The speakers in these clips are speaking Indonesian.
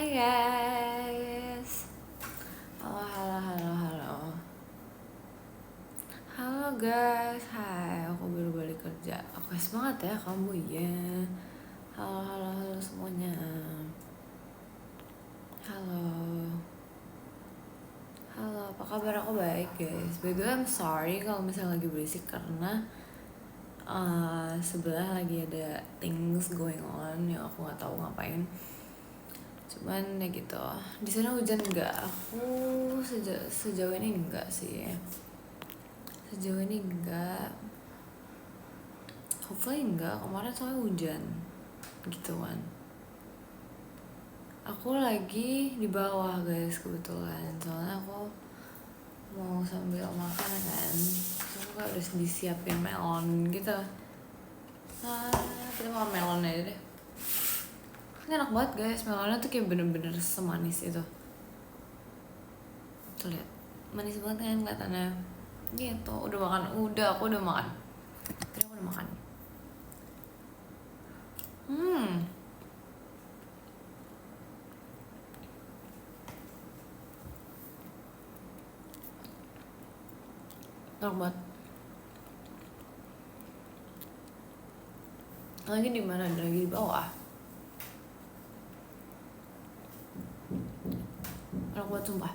Hai guys. Halo. Halo guys. Hai, aku baru balik kerja. Oke, semangat ya kamu ya. Halo semuanya. Halo. Apa kabar? Aku baik guys. By the way, I'm sorry kalau misalnya lagi berisik karena sebelah lagi ada things going on yang aku nggak tahu ngapain. Cuman ya gitu. Di sana hujan nggak? Aku sejauh ini enggak sih. Sejauh ini enggak. Hopefully enggak. Kemarin soalnya hujan gitu kan. Aku lagi di bawah guys kebetulan. Soalnya aku mau sambil makan kan. Terus aku harus disiapin melon gitu. Kita makan melon aja deh. Ini enak banget guys. Melonnya tuh kayak bener-bener semanis itu. Tuh lihat. Manis banget kan kelihatannya. Gitu. Udah makan. Aku udah makan. Tadi aku udah makan. Enak banget. Lagi di mana? Lagi di bawah. Enak banget sumpah.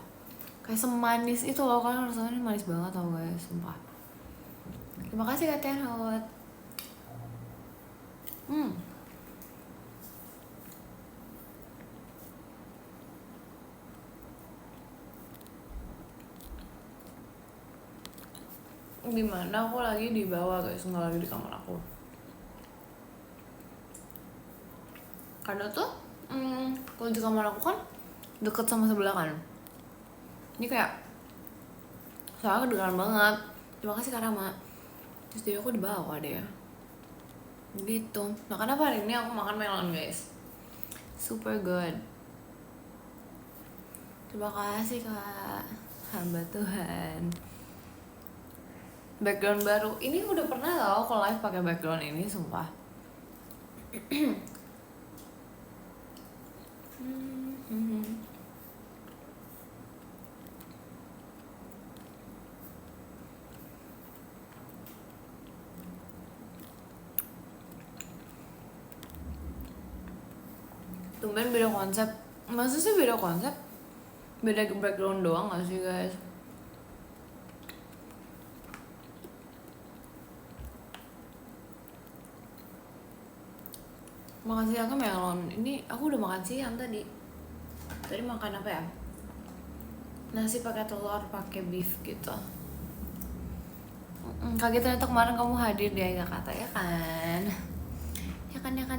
Kayak semanis itu loh, kan rasanya manis banget tau guys, sumpah. Terima kasih Kak Tian Howard. Dimana aku lagi di bawah guys, nggak lagi di kamar aku. Karena tuh kalau di kamar aku kan deket sama sebelah kan. Ini kayak soalnya kedengaran banget. Terima kasih Kak Rama. Terus jadi aku di bawah deh ya. Gitu. Nah kenapa hari ini aku makan melon guys? Super good. Terima kasih Kak, hamba Tuhan. Background baru ini udah pernah tau kalau live pakai background ini, sumpah. Tumben beda konsep. Masa sih beda konsep? Beda background doang gak sih guys? Makan siangnya melon. Ini aku udah makan siang tadi. Tadi makan apa ya? Nasi pakai telur, pakai beef gitu. Kaget ternyata kemarin kamu hadir di Ayah Kata ya kan?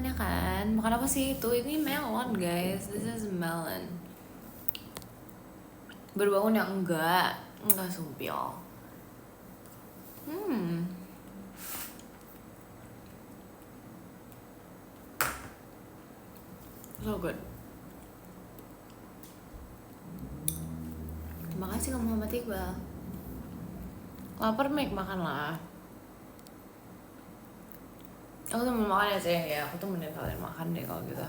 Ya kan. Makan apa sih itu? Ini melon guys. This is melon. Baru bangun ya? Enggak sumpil. So good. Terima kasih Kak Muhammad Iqbal. Lapar make makan lah. Aku tuh mau makan ya sayang ya. Aku tuh mending kalian makan deh kalau gitu.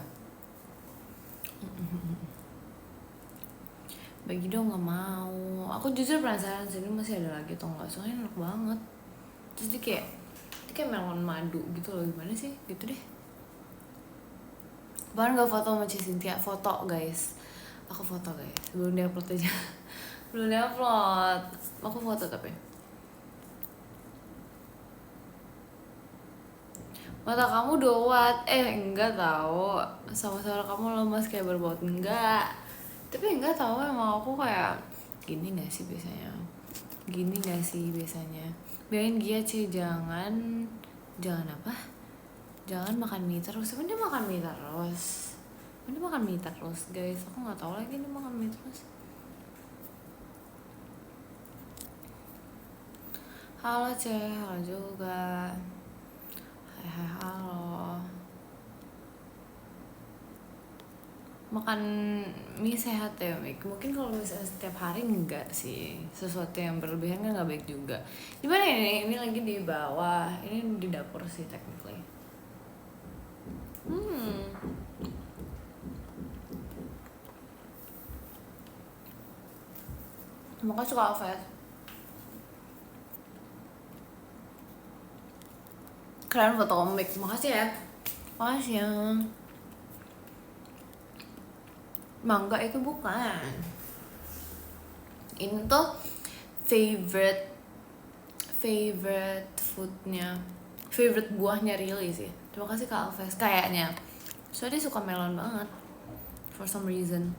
Bagi dong gak mau. Aku jujur penasaran sini masih ada lagi atau enggak. Soalnya enak banget. Terus dia kayak melon madu gitu loh. Gimana sih? Gitu deh. Bahkan gak foto sama Cynthia. Foto guys. Aku foto guys. Belum di-upload aja. Belum di-upload. Aku foto tapi. Mata kamu dowat. Enggak tahu. Sama suara kamu lemas kayak berbau. Enggak. Tapi enggak tahu emang aku kayak gini gak sih biasanya. Biarin dia jangan apa? Jangan makan mie terus. Emang dia makan mie terus. Guys, aku nggak tahu lagi dia makan mie terus. Halo Ceh, halo juga. Hai, halo. Makan mie sehat ya, Mik? Mungkin kalau misalnya setiap hari enggak sih. Sesuatu yang berlebihan kan nggak baik juga. Gimana ini? Ini lagi di bawah. Ini di dapur sih technically. So Makasih Kak Alves. Keren foto komik, makasih ya. Makasih ya. Mangga itu bukan. Ini tuh favorite foodnya, favorite buahnya Riley sih. Terima kasih Kak Alves, kayaknya. Soalnya dia suka melon banget, for some reason.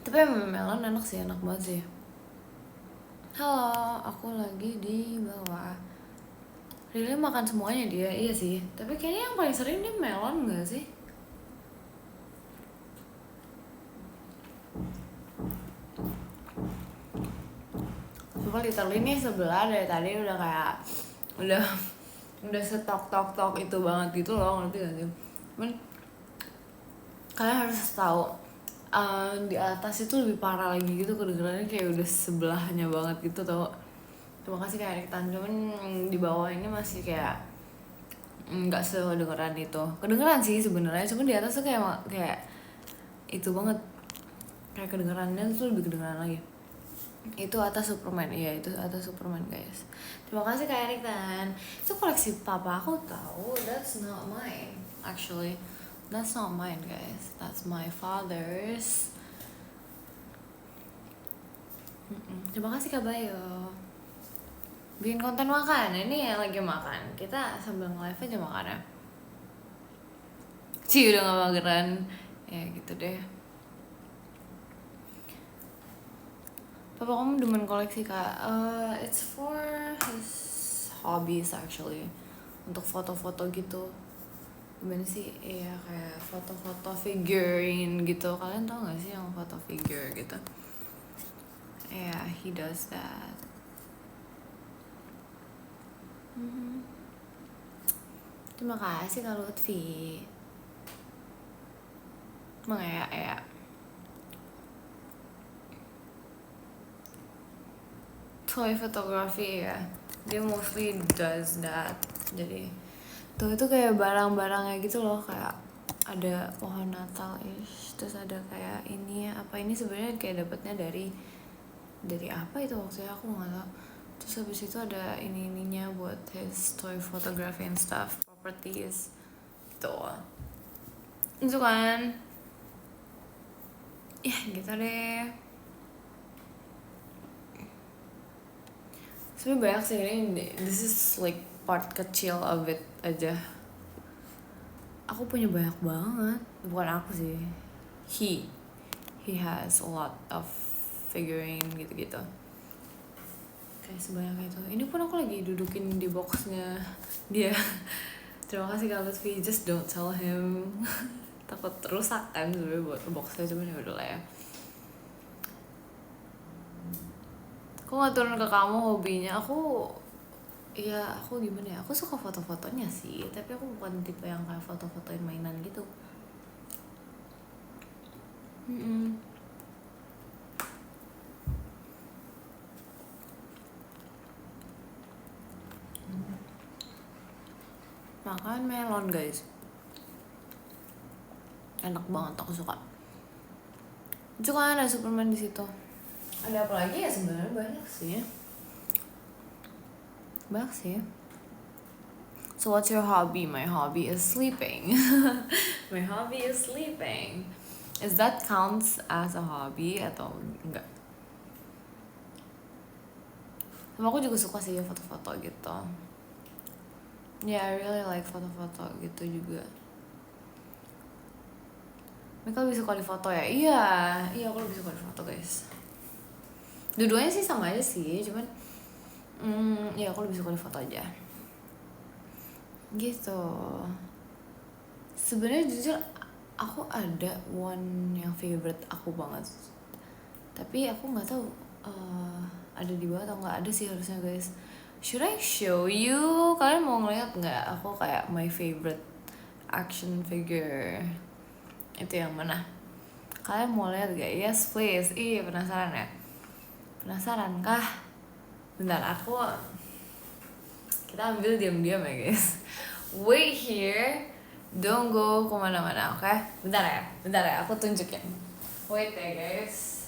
Tapi melon enak sih, enak banget sih. Halo, aku lagi di bawah. Riley makan semuanya dia, iya sih. Tapi kayaknya yang paling sering dia melon gak sih? Coba literally nih sebelah dari tadi udah kayak udah setok itu banget gitu loh, ngerti gak sih? Cuman kalian harus tahu di atas itu lebih parah lagi gitu, kedengerannya kayak udah sebelahnya banget gitu tau. Terima kasih Kak Erik Tan, cuman di bawah ini masih kayak nggak sedengeran itu. Kedengeran sih sebenarnya, cuman di atas tuh kayak itu banget, kayak kedengerannya tuh lebih kedengeran lagi. Itu atas Superman, iya itu atas Superman guys. Terima kasih Kak Erik Tan. Itu koleksi papa aku tahu. That's not mine actually. That's not mine guys, that's my father's. Terima kasih Kak Bayo. Bikin konten makan, ini yang lagi makan. Kita sambil nge-live aja makan ya. Ci udah gak mageran. Ya gitu deh. Papa kamu demen koleksi Kak? It's for his hobbies actually. Untuk foto-foto gitu. Gimana sih? Iya kayak foto-foto figurine gitu. Kalian tau gak sih yang foto figure gitu? Yeah, he does that. Terima kasih Kak Lutfi. Emang ya. Toy photography ya, dia mostly does that. Jadi tuh itu kayak barang-barangnya gitu loh, kayak ada pohon Natal terus ada kayak ini apa ini sebenarnya kayak dapatnya dari apa itu waktunya aku nggak tahu. Terus habis itu ada ininya buat his toy photography and stuff, properties tuh itu kan ya gitu deh. Sebenernya banyak sih, ini this is like part kecil of it aja. Aku punya banyak banget, bukan aku sih, he has a lot of figurine gitu-gitu kayak sebanyak itu. Ini pun aku lagi dudukin di boxnya dia. Terima kasih Kak Lutfi, just don't tell him. Takut rusak kan sebenernya buat boxnya, cuman ya udah lah ya. Aku gak turun ke kamu hobinya. Aku gimana ya, aku suka foto-fotonya sih, tapi aku bukan tipe yang kayak foto-fotoin mainan gitu. Makan melon guys, enak banget, aku suka. Itu kan ada Superman di situ. Ada apa lagi ya sebenarnya, banyak sih. So what's your hobby? My hobby is sleeping. My hobby is sleeping. Is that counts as a hobby atau enggak? Sama aku juga suka sih foto-foto gitu. Yeah, I really like foto-foto gitu juga. Mereka lebih suka di foto ya? Iya aku lebih suka di foto guys. Dua-duanya sih sama aja sih, cuman ya aku lebih suka di foto aja gitu. Sebenarnya jujur aku ada one yang favorite aku banget, tapi aku nggak tahu ada di bawah atau nggak. Ada sih harusnya guys. Should I show you? Kalian mau ngeliat nggak aku kayak my favorite action figure itu yang mana? Kalian mau lihat gak? Yes please. Penasaran ya? Penasaran kah? Bentar, kita ambil diam-diam ya guys. Wait here, don't go kemana-mana, oke? Bentar ya, aku tunjukin. Wait ya guys.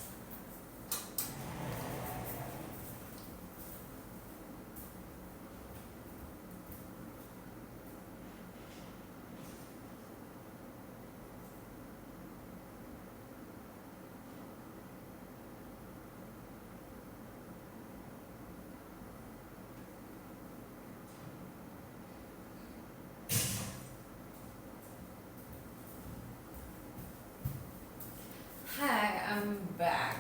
Hi, I'm back.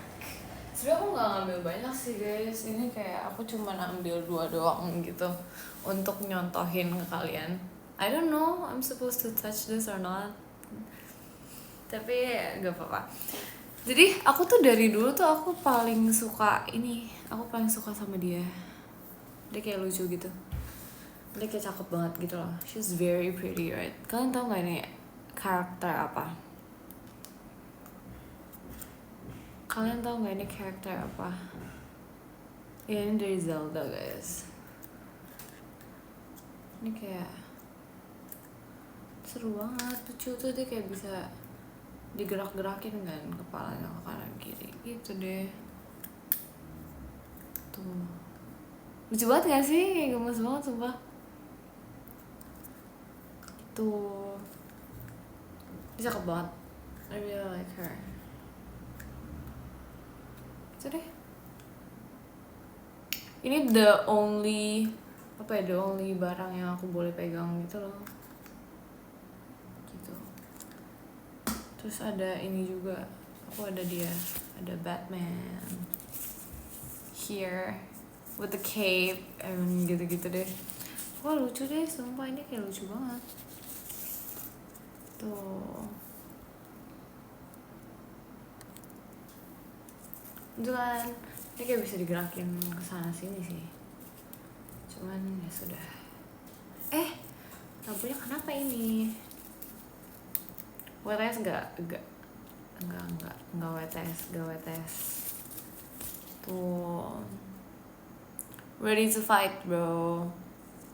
Sebenernya aku nggak ngambil banyak sih guys. Ini kayak aku cuma ambil 2 doang gitu untuk nyontohin ke kalian. I don't know I'm supposed to touch this or not. Tapi gak apa-apa. Jadi aku tuh dari dulu tuh aku paling suka ini. Aku paling suka sama dia. Dia kayak lucu gitu. Dia kayak cakep banget gitu loh. She's very pretty, right? Kalian tau gak ini karakter apa? Kalian tau gak ini karakter apa? Ya ini dari Zelda guys. Ini kayak seru banget, lucu tuh, dia kayak bisa digerak-gerakin kan kepalanya ke kanan kiri gitu deh. Tuh lucu banget gak sih? Kayak gemes banget sumpah. Tuh dia cakep banget. I really like her. Itu deh. Ini the only barang yang aku boleh pegang gitu loh. Gitu. Terus ada ini juga. Aku ada dia. Ada Batman. Here. With the cape. Gitu-gitu deh. Wah lucu deh. Sumpah ini kayak lucu banget. Tuh. Itu kan ini kayak bisa digerakin ke sana sini sih. Cuman ya sudah. Lampunya kenapa ini? WTS enggak WTS. Tuh. Ready to fight, bro.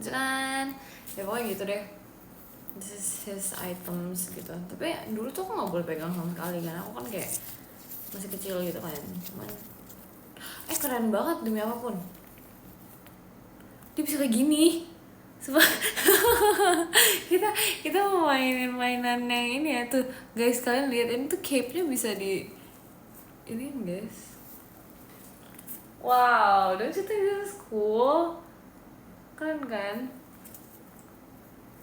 Jangan. Ya pokoknya gitu deh. This is his items gitu. Tapi dulu tuh aku nggak boleh pegang sama sekali kan. Aku kan kayak masih kecil gitu kan. Cuman keren banget demi apapun. Dia bisa kayak gini. kita mau mainin mainan yang ini ya tuh guys, kalian lihat ini tuh cape-nya bisa di ini guys. Wow, don't you think this is cool? Keren kan?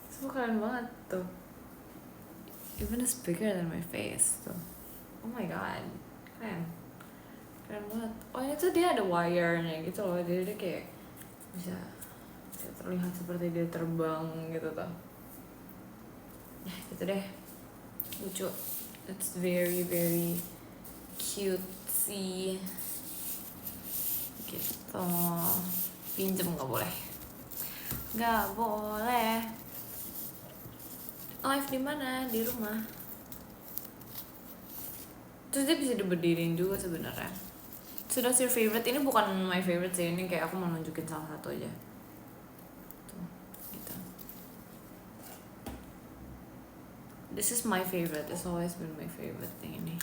Semua keren banget tuh. Even it's bigger than my face tuh. Oh my god, keren banget. Oh ini tuh dia ada wire-nya gitu loh, jadi dia kayak bisa terlihat seperti dia terbang gitu tuh. Ya gitu deh, lucu. It's very very cutesy gitu. Pinjem nggak boleh. Live di mana? Di rumah. Terus dia bisa diberdiriin juga sebenarnya. So that's your favorite? Ini bukan my favorite sih, ini kayak aku mau nunjukin salah satu aja. Tuh, gitu. This is my favorite. It's always been my favorite thing ini.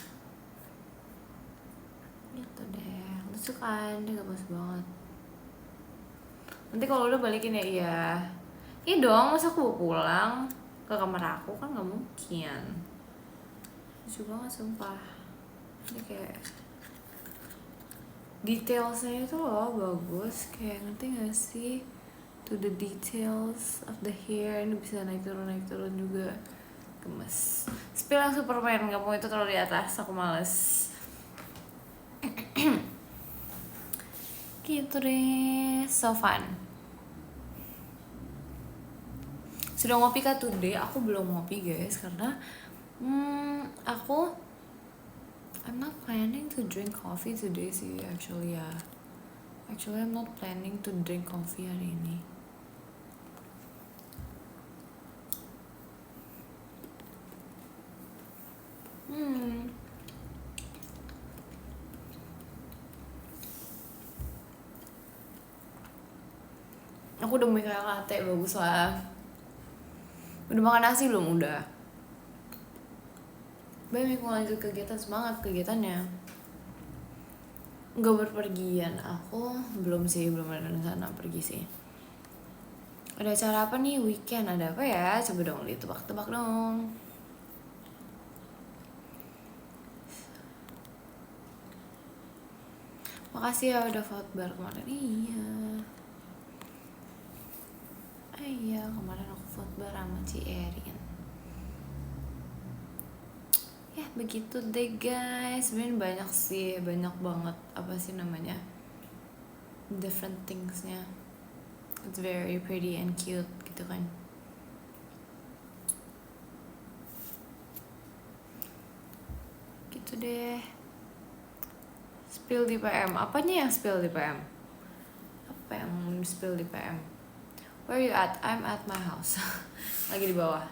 Gitu deh. Lucu kan? Dia gemes banget. Nanti kalau udah balikin ya iya. Iya dong, masa aku bawa pulang ke kamar aku kan nggak mungkin. Lucu banget sumpah. Ini kayak detailsnya itu loh bagus, kayak ngerti gak sih? To the details of the hair, ini bisa naik turun juga. Gemes. Spill yang Superman, gak mau itu taruh di atas, aku males. Gitu deh, so fun. Sudah ngopi kah today? Aku belum ngopi guys, karena I'm not planning to drink coffee today sih actually ya. Actually I'm not planning to drink coffee hari ini. Aku udah mau kayak latte, bagus lah. Udah makan nasi belum? Udah. Baik mau lanjut kegiatan, semangat kegiatannya. Nggak berpergian, aku belum sih, belum ada rencana pergi sih. Ada acara apa nih weekend, ada apa ya? Coba dong ditebak-tebak dong. Makasih ya udah vote bar kemarin. Iya kemarin aku vote bar sama Ci Erin. Ya begitu deh guys. Sebenarnya banyak sih, banyak banget apa sih namanya, different thingsnya. It's very pretty and cute gitu kan. Gitu deh. Spill di PM, apanya yang spill di PM? Apa yang spill di PM? Where you at? I'm at my house. Lagi di bawah.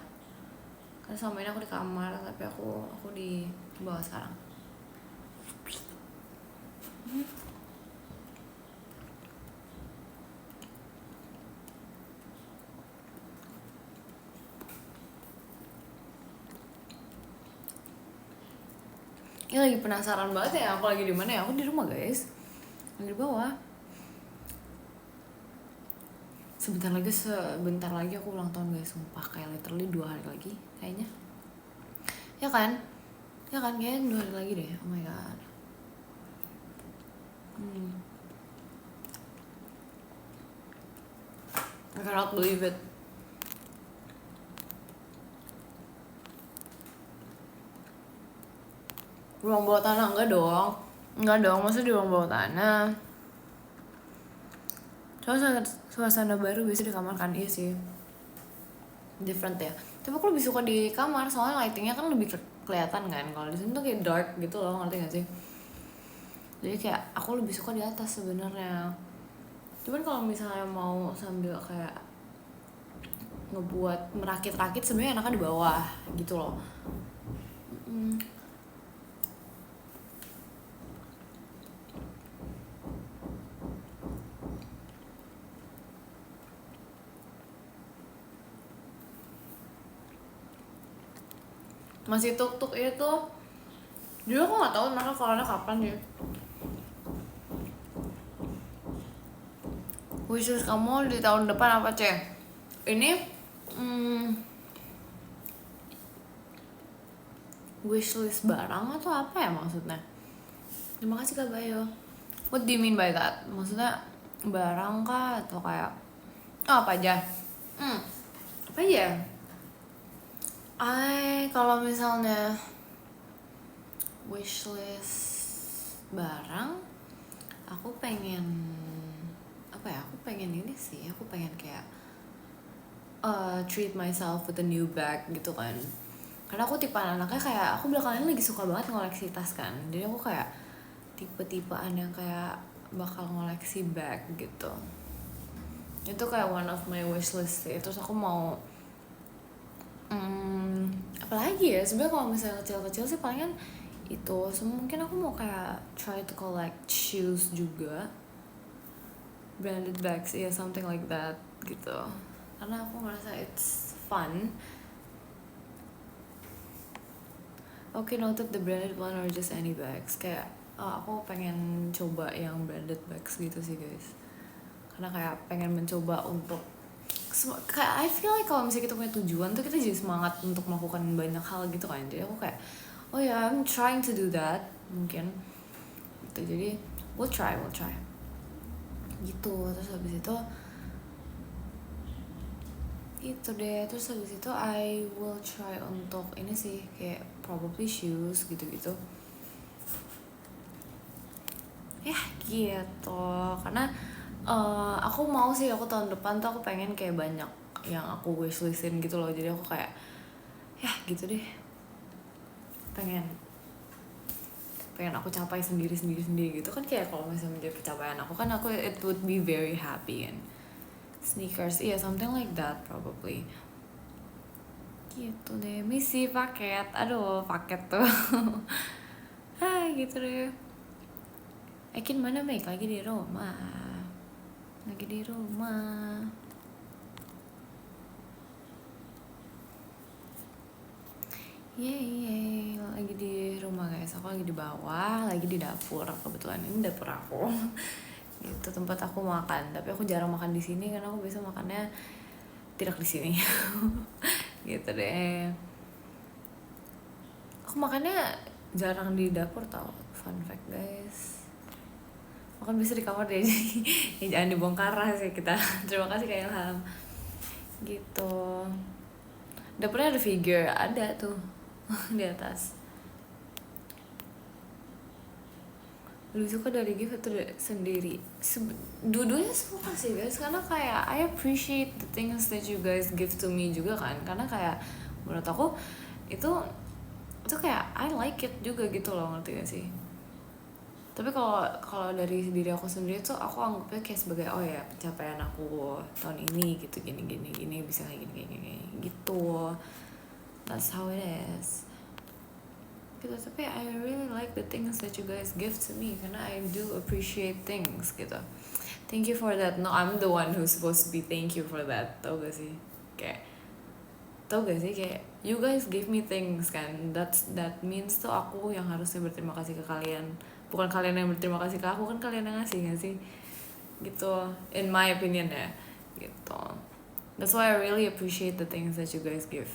Karena selama ini aku di kamar, tapi aku di bawah sekarang. Ini lagi penasaran banget ya, aku lagi di mana ya? Aku di rumah guys, lagi di bawah. Sebentar lagi aku ulang tahun guys, sumpah, kayak literally 2 hari lagi kayaknya. Ya kan kayaknya 2 hari lagi deh. Oh my god. I cannot believe it. Ruang bawah tanah? Enggak dong, maksudnya di ruang bawah tanah. Soalnya suasana baru biasa di kamar kan. Iya sih, different ya. Tapi aku lebih suka di kamar, soalnya lightingnya kan lebih kelihatan kan. Kalau di sini tuh kayak dark gitu loh, ngerti gak sih? Jadi kayak aku lebih suka di atas sebenarnya. Cuman kalau misalnya mau sambil kayak ngebuat merakit-rakit, sebenarnya enaknya di bawah gitu loh. Masih tuk-tuk itu. Jadi aku nggak tahu mereka keluarnya kapan ya. Wishlist kamu di tahun depan apa, Ceh? Ini wishlist barang atau apa ya maksudnya? Terima kasih Kak Bayo. What do you mean by that? Maksudnya barang kah atau kayak apa aja? Apa aja? Kalau misalnya wishlist barang, aku pengen apa ya? Aku pengen ini sih. Aku pengen kayak treat myself with a new bag gitu kan. Karena aku tipe anaknya kayak, aku belakangan lagi suka banget ngoleksi tas kan. Jadi aku kayak tipe-tipean yang kayak bakal ngoleksi bag gitu. Itu kayak one of my wishlist sih. Terus aku mau apalagi ya, sebenarnya kalau misalnya kecil-kecil sih palingan itu. So, mungkin aku mau kayak try to collect shoes juga, branded bags, ya, something like that gitu. Karena aku ngerasa it's fun. Okay, noted the branded one or just any bags. Kayak aku pengen coba yang branded bags gitu sih guys. Karena kayak pengen mencoba untuk kayak I feel like kalau misalnya kita punya tujuan tuh kita jadi semangat untuk melakukan banyak hal gitu kan. Jadi aku kayak oh ya, I'm trying to do that mungkin gitu. Jadi we'll try gitu. Terus habis itu deh. Terus habis itu I will try untuk ini sih, kayak probably shoes gitu-gitu ya gitu. Karena aku mau sih, aku tahun depan tuh aku pengen kayak banyak yang aku wishlistin gitu loh. Jadi aku kayak ya gitu deh, pengen aku capai sendiri gitu kan. Kayak kalau misalnya menjadi pencapaian aku kan, aku it would be very happy. And sneakers, iya, something like that probably gitu deh. Misi paket, aduh paket tuh. Gitu deh. Ekin mana Meg? Lagi di rumah. Yeay, lagi di rumah guys. Aku lagi di bawah, lagi di dapur. Kebetulan ini dapur aku. Gitu tempat aku makan. Tapi aku jarang makan di sini karena aku biasa makannya tidak di sini. Gitu deh. Aku makannya jarang di dapur tau. Fun fact guys. Makan bisa di kamar deh. Ya, jangan dibongkar sih kita. Terima kasih Kak Ilham. Gitu. Dapurnya ada figure, ada tuh. Di atas. Lebih suka dari gift atau sendiri? Dua-duanya suka sih guys, karena kayak I appreciate the things that you guys give to me juga kan, karena kayak menurut aku itu kayak I like it juga gitu loh, ngerti gak sih? Tapi kalau dari diri aku sendiri tuh aku anggapnya kayak sebagai oh ya pencapaian aku tahun ini gitu, gini bisa kayak gini gitu. That's how it is gitu. Tapi I really like the things that you guys give to me karena I do appreciate things gitu. Thank you for that. No, I'm the one who's supposed to be thank you for that. Tau gak sih kayak you guys give me things kan, that means tuh aku yang harusnya berterima kasih ke kalian, bukan kalian yang berterima kasih ke aku, kan kalian yang ngasih gak sih gitu, in my opinion ya gitu. That's why I really appreciate the things that you guys give.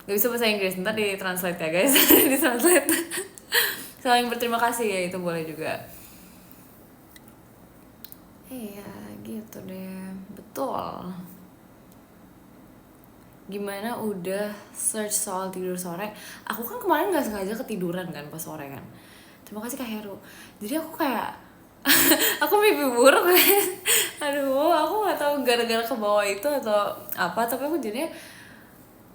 Gak bisa bahasa Inggris, ntar di translate ya guys. Di translate. Saling berterima kasih ya, itu boleh juga. Iya gitu deh, betul. Gimana udah search soal tidur sore? Aku kan kemarin gak sengaja ketiduran kan pas sore kan. Terima kasih Kak Heru. Jadi aku kayak aku mimpi buruk kan. Aduh, aku gak tahu gara-gara ke bawah itu atau apa, tapi aku jadinya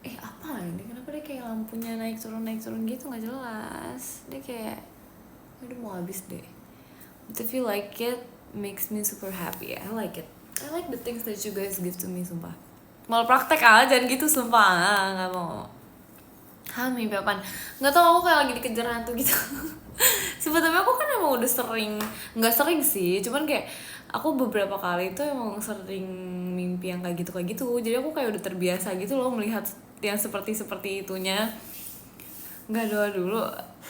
apa ini, kenapa dia kayak lampunya naik turun gitu, nggak jelas. Dia kayak aduh mau habis deh. But if you like it, makes me super happy. I like it. I like the things that you guys give to me, sumpah. Malah praktek aja gitu, sumpah. Nggak mau. Mimpi apaan? Nggak tau, aku kayak lagi dikejar hantu gitu. Sebetulnya aku kan emang udah sering, nggak sering sih, cuman kayak aku beberapa kali itu emang sering mimpi yang kayak gitu. Jadi aku kayak udah terbiasa gitu loh melihat yang seperti itunya. Nggak, doa dulu.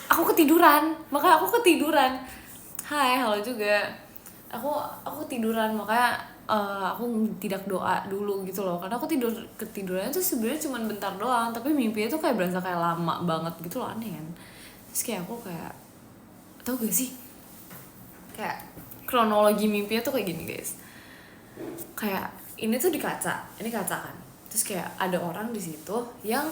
Aku ketiduran, makanya aku ketiduran. Hai, halo juga. Aku tiduran, makanya aku tidak doa dulu gitu loh, karena aku ketidurannya tuh sebenarnya cuma bentar doang, tapi mimpinya tuh kayak berasa kayak lama banget gitu loh, aneh kan. Terus kayak aku kayak tau gak sih kayak kronologi mimpinya tuh kayak gini guys. Kayak ini tuh di kaca, ini kaca kan, terus kayak ada orang di situ yang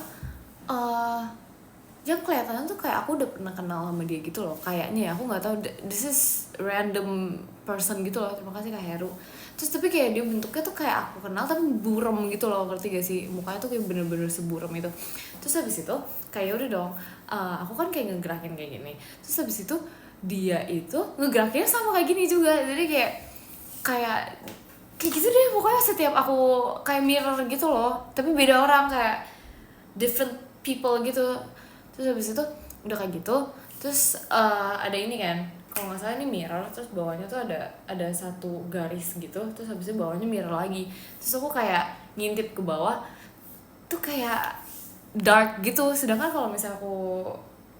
kelihatannya tuh kayak aku udah pernah kenal sama dia gitu loh kayaknya ya, aku nggak tahu, this is random person gitu loh. Terima kasih Kak Heru. Terus tapi kayak dia bentuknya tuh kayak aku kenal tapi buram gitu loh, ngerti gak sih, mukanya tuh kayak bener-bener seburam itu. Terus habis itu kayak udah dong, aku kan kayak ngegerakin kayak gini, terus habis itu dia itu ngegerakinnya sama kayak gini juga, jadi kayak gitu deh pokoknya. Setiap aku kayak mirror gitu loh, tapi beda orang, kayak different people gitu. Terus habis itu udah kayak gitu, terus ada ini kan, kalau nggak salah ini mirror, terus bawahnya tuh ada satu garis gitu, terus habis itu bawahnya mirror lagi. Terus aku kayak ngintip ke bawah tuh kayak dark gitu, sedangkan kalau misalnya aku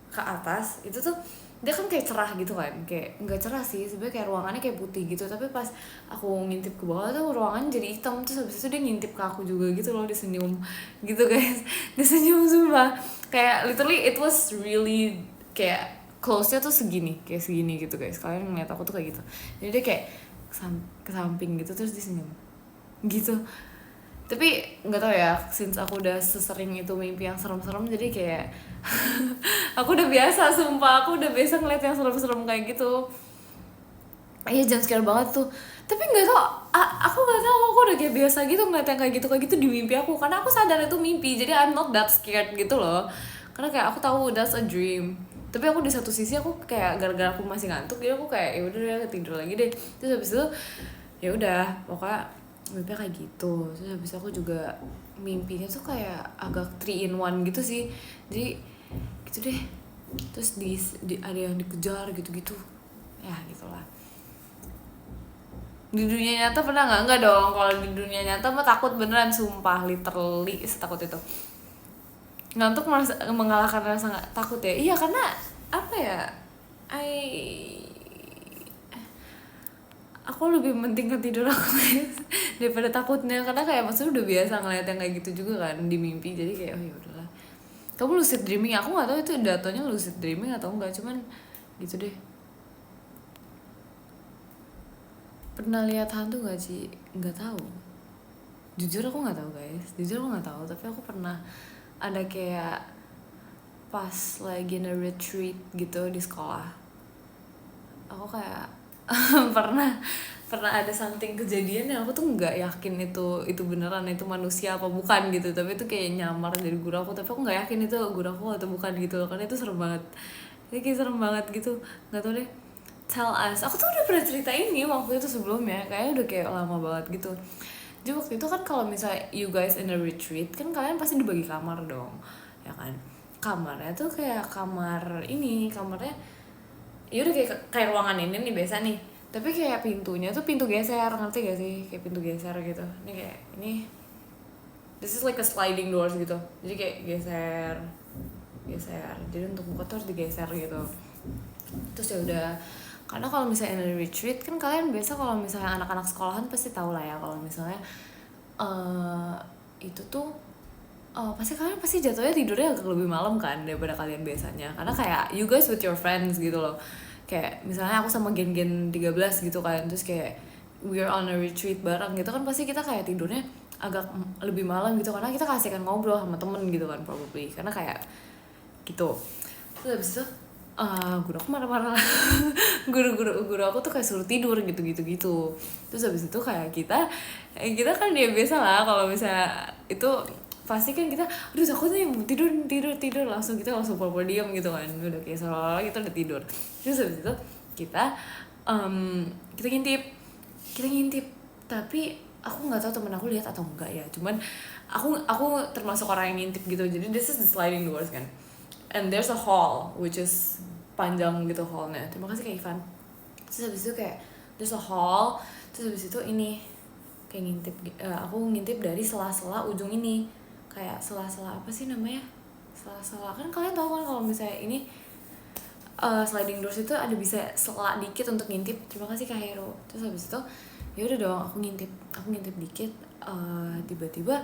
ke atas itu tuh dia kan kayak cerah gitu kan, kayak nggak cerah sih sebenarnya, kayak ruangannya kayak putih gitu, tapi pas aku ngintip ke bawah tuh ruangannya jadi hitam. Terus habis itu dia ngintip ke aku juga gitu loh, dia senyum gitu guys. Dia senyum sumpah, kayak literally it was really kayak close-nya tuh segini gitu guys, kalian ngeliat aku tuh kayak gitu. Jadi dia kayak ke samping gitu, terus dia senyum gitu. Tapi nggak tahu ya, since aku udah sesering itu mimpi yang serem-serem, jadi kayak aku udah biasa, sumpah aku udah biasa ngeliat yang serem-serem kayak gitu. Iya, jump scare banget tuh. Tapi nggak tau, aku nggak tahu, aku udah kayak biasa gitu ngeliat yang kayak gitu di mimpi aku, karena aku sadar itu mimpi, jadi I'm not that scared gitu loh. Karena kayak aku tahu that's a dream. Tapi aku di satu sisi aku kayak gara-gara aku masih ngantuk, jadi aku kayak ya udah tidur lagi deh. Terus habis itu ya udah pokoknya mimpi kayak gitu. Terus habis aku juga mimpinya tuh kayak agak 3 in 1 gitu sih, jadi gitu deh. Terus ada yang dikejar gitu-gitu ya, gitulah. Di dunia nyata pernah nggak dong. Kalau di dunia nyata mah takut beneran, sumpah, literally setakut itu. ngantuk mengalahkan rasa takut ya. Iya, karena apa ya, aku lebih mentingkan tidur aku daripada takutnya, karena kayak maksudnya udah biasa ngeliat yang kayak gitu juga kan di mimpi, jadi kayak oh ya udahlah. Kamu lucid dreaming, aku nggak tahu itu datanya lucid dreaming atau enggak, cuman gitu deh. Pernah lihat hantu nggak sih? Nggak tahu, jujur aku nggak tahu guys, jujur aku nggak tahu, tapi aku pernah ada kayak pas lagi in a retreat gitu di sekolah, aku kayak pernah ada something kejadian yang aku tuh nggak yakin itu beneran itu manusia apa bukan gitu, tapi itu kayak nyamar dari guru aku, tapi aku nggak yakin itu guru aku atau bukan gitu loh, karena itu serem banget, ini kayak serem banget gitu, nggak tau deh. Tell us, aku tuh udah pernah cerita ini waktu itu sebelumnya, kayaknya udah kayak lama banget gitu. Jadi waktu itu kan kalau misalnya you guys in a retreat kan kalian pasti dibagi kamar dong, ya kan? Kamarnya tuh kayak kamarnya ya udah kayak ruangan ini nih biasa nih, tapi kayak pintunya tuh pintu geser, ngerti gak sih, kayak pintu geser gitu. Ini kayak ini, this is like a sliding doors gitu, jadi kayak geser, jadi untuk buka tuh harus digeser gitu. Terus ya udah, karena kalau misalnya in retreat kan kalian biasa kalau misalnya anak-anak sekolahan pasti tahu lah ya, kalau misalnya itu tuh kalian pasti jatuhnya tidurnya agak lebih malam kan daripada kalian biasanya, karena kayak you guys with your friends gitu loh, kayak misalnya aku sama gen-gen 13 gitu kan, terus kayak we're on a retreat bareng gitu kan, pasti kita kayak tidurnya agak lebih malam gitu, karena kita kasihkan ngobrol sama temen gitu kan, probably karena kayak gitu. Terus habis itu guru aku marah-marah guru aku tuh kayak suruh tidur gitu. Terus habis itu kayak kita kan dia biasa lah kalau misalnya itu pasti kan kita aduh takut nih tidur langsung kita langsung pura-pura diam gitu kan, udah kayak seolah-olah kita udah tidur. Terus habis itu kita ngintip, tapi aku nggak tahu temen aku lihat atau enggak ya, cuman aku termasuk orang yang ngintip gitu. Jadi this is the sliding doors kan, and there's a hall which is panjang gitu hallnya. Terima kasih Kak Ivan. Terus habis itu kayak there's a hall, terus habis itu ini kayak aku ngintip dari sela-sela ujung ini, kayak sela-sela apa sih namanya, sela-sela kan kalian tahu kan kalau misalnya ini sliding doors itu ada bisa sela dikit untuk ngintip. Terima kasih Kak Hero. Terus habis itu ya udah dong, aku ngintip dikit, tiba-tiba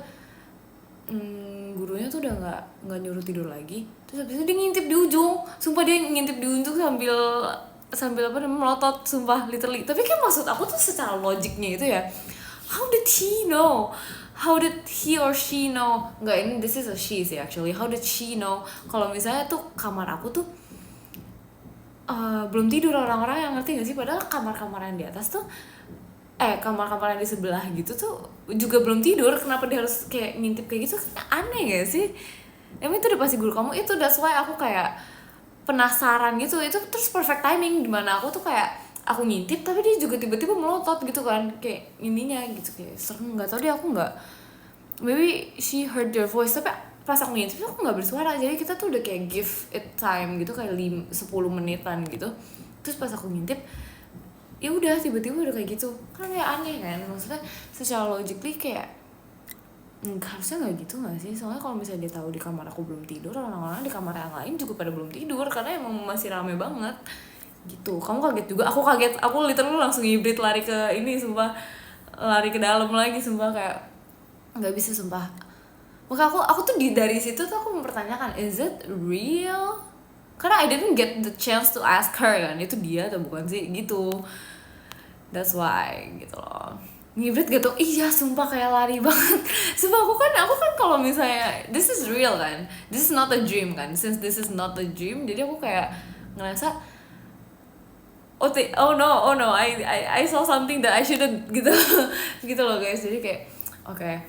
gurunya tuh udah nggak nyuruh tidur lagi. Terus habis itu dia ngintip di ujung, sumpah dia ngintip di ujung sambil apa namanya melotot, sumpah literally. Tapi kan maksud aku tuh secara logiknya itu ya, how did he or she know, nggak, ini this is a she sih actually, how did she know kalau misalnya tuh kamar aku tuh belum tidur orang-orang yang, ngerti gak sih, padahal kamar-kamar yang di atas tuh kamar-kamar yang di sebelah gitu tuh juga belum tidur, kenapa dia harus kayak ngintip kayak gitu, kan aneh gak sih? Emang itu udah pasti guru kamu itu, that's why aku kayak penasaran gitu. Itu terus perfect timing, dimana aku tuh kayak aku ngintip tapi dia juga tiba-tiba melotot gitu kan, kayak ininya gitu, kayak serem. Nggak tahu deh, aku nggak, maybe she heard your voice, tapi pas aku ngintip aku nggak bersuara, jadi kita tuh udah kayak give it time gitu, kayak 10 menitan gitu. Terus pas aku ngintip ya udah tiba-tiba udah kayak gitu, kan kayak aneh kan, maksudnya secara logically kayak harusnya nggak gitu nggak sih? Soalnya kalau misalnya dia tahu di kamar aku belum tidur, orang-orang di kamar yang lain juga pada belum tidur karena emang masih rame banget gitu. Kamu kaget juga, aku kaget, aku literally langsung hibrid lari ke ini, sumpah lari ke dalam lagi, sumpah kayak nggak bisa, sumpah. Maka aku tuh dari situ tuh aku mempertanyakan, is it real? Karena I didn't get the chance to ask her kan, itu dia atau bukan sih gitu. That's why gitu loh. Ngibrit gitu, iya sumpah kayak lari banget. Sumpah aku kan kalau misalnya this is real kan, this is not a dream kan. Since this is not a dream, jadi aku kayak ngerasa oh no, I saw something that I shouldn't gitu. Gitu loh guys. Jadi kayak okay,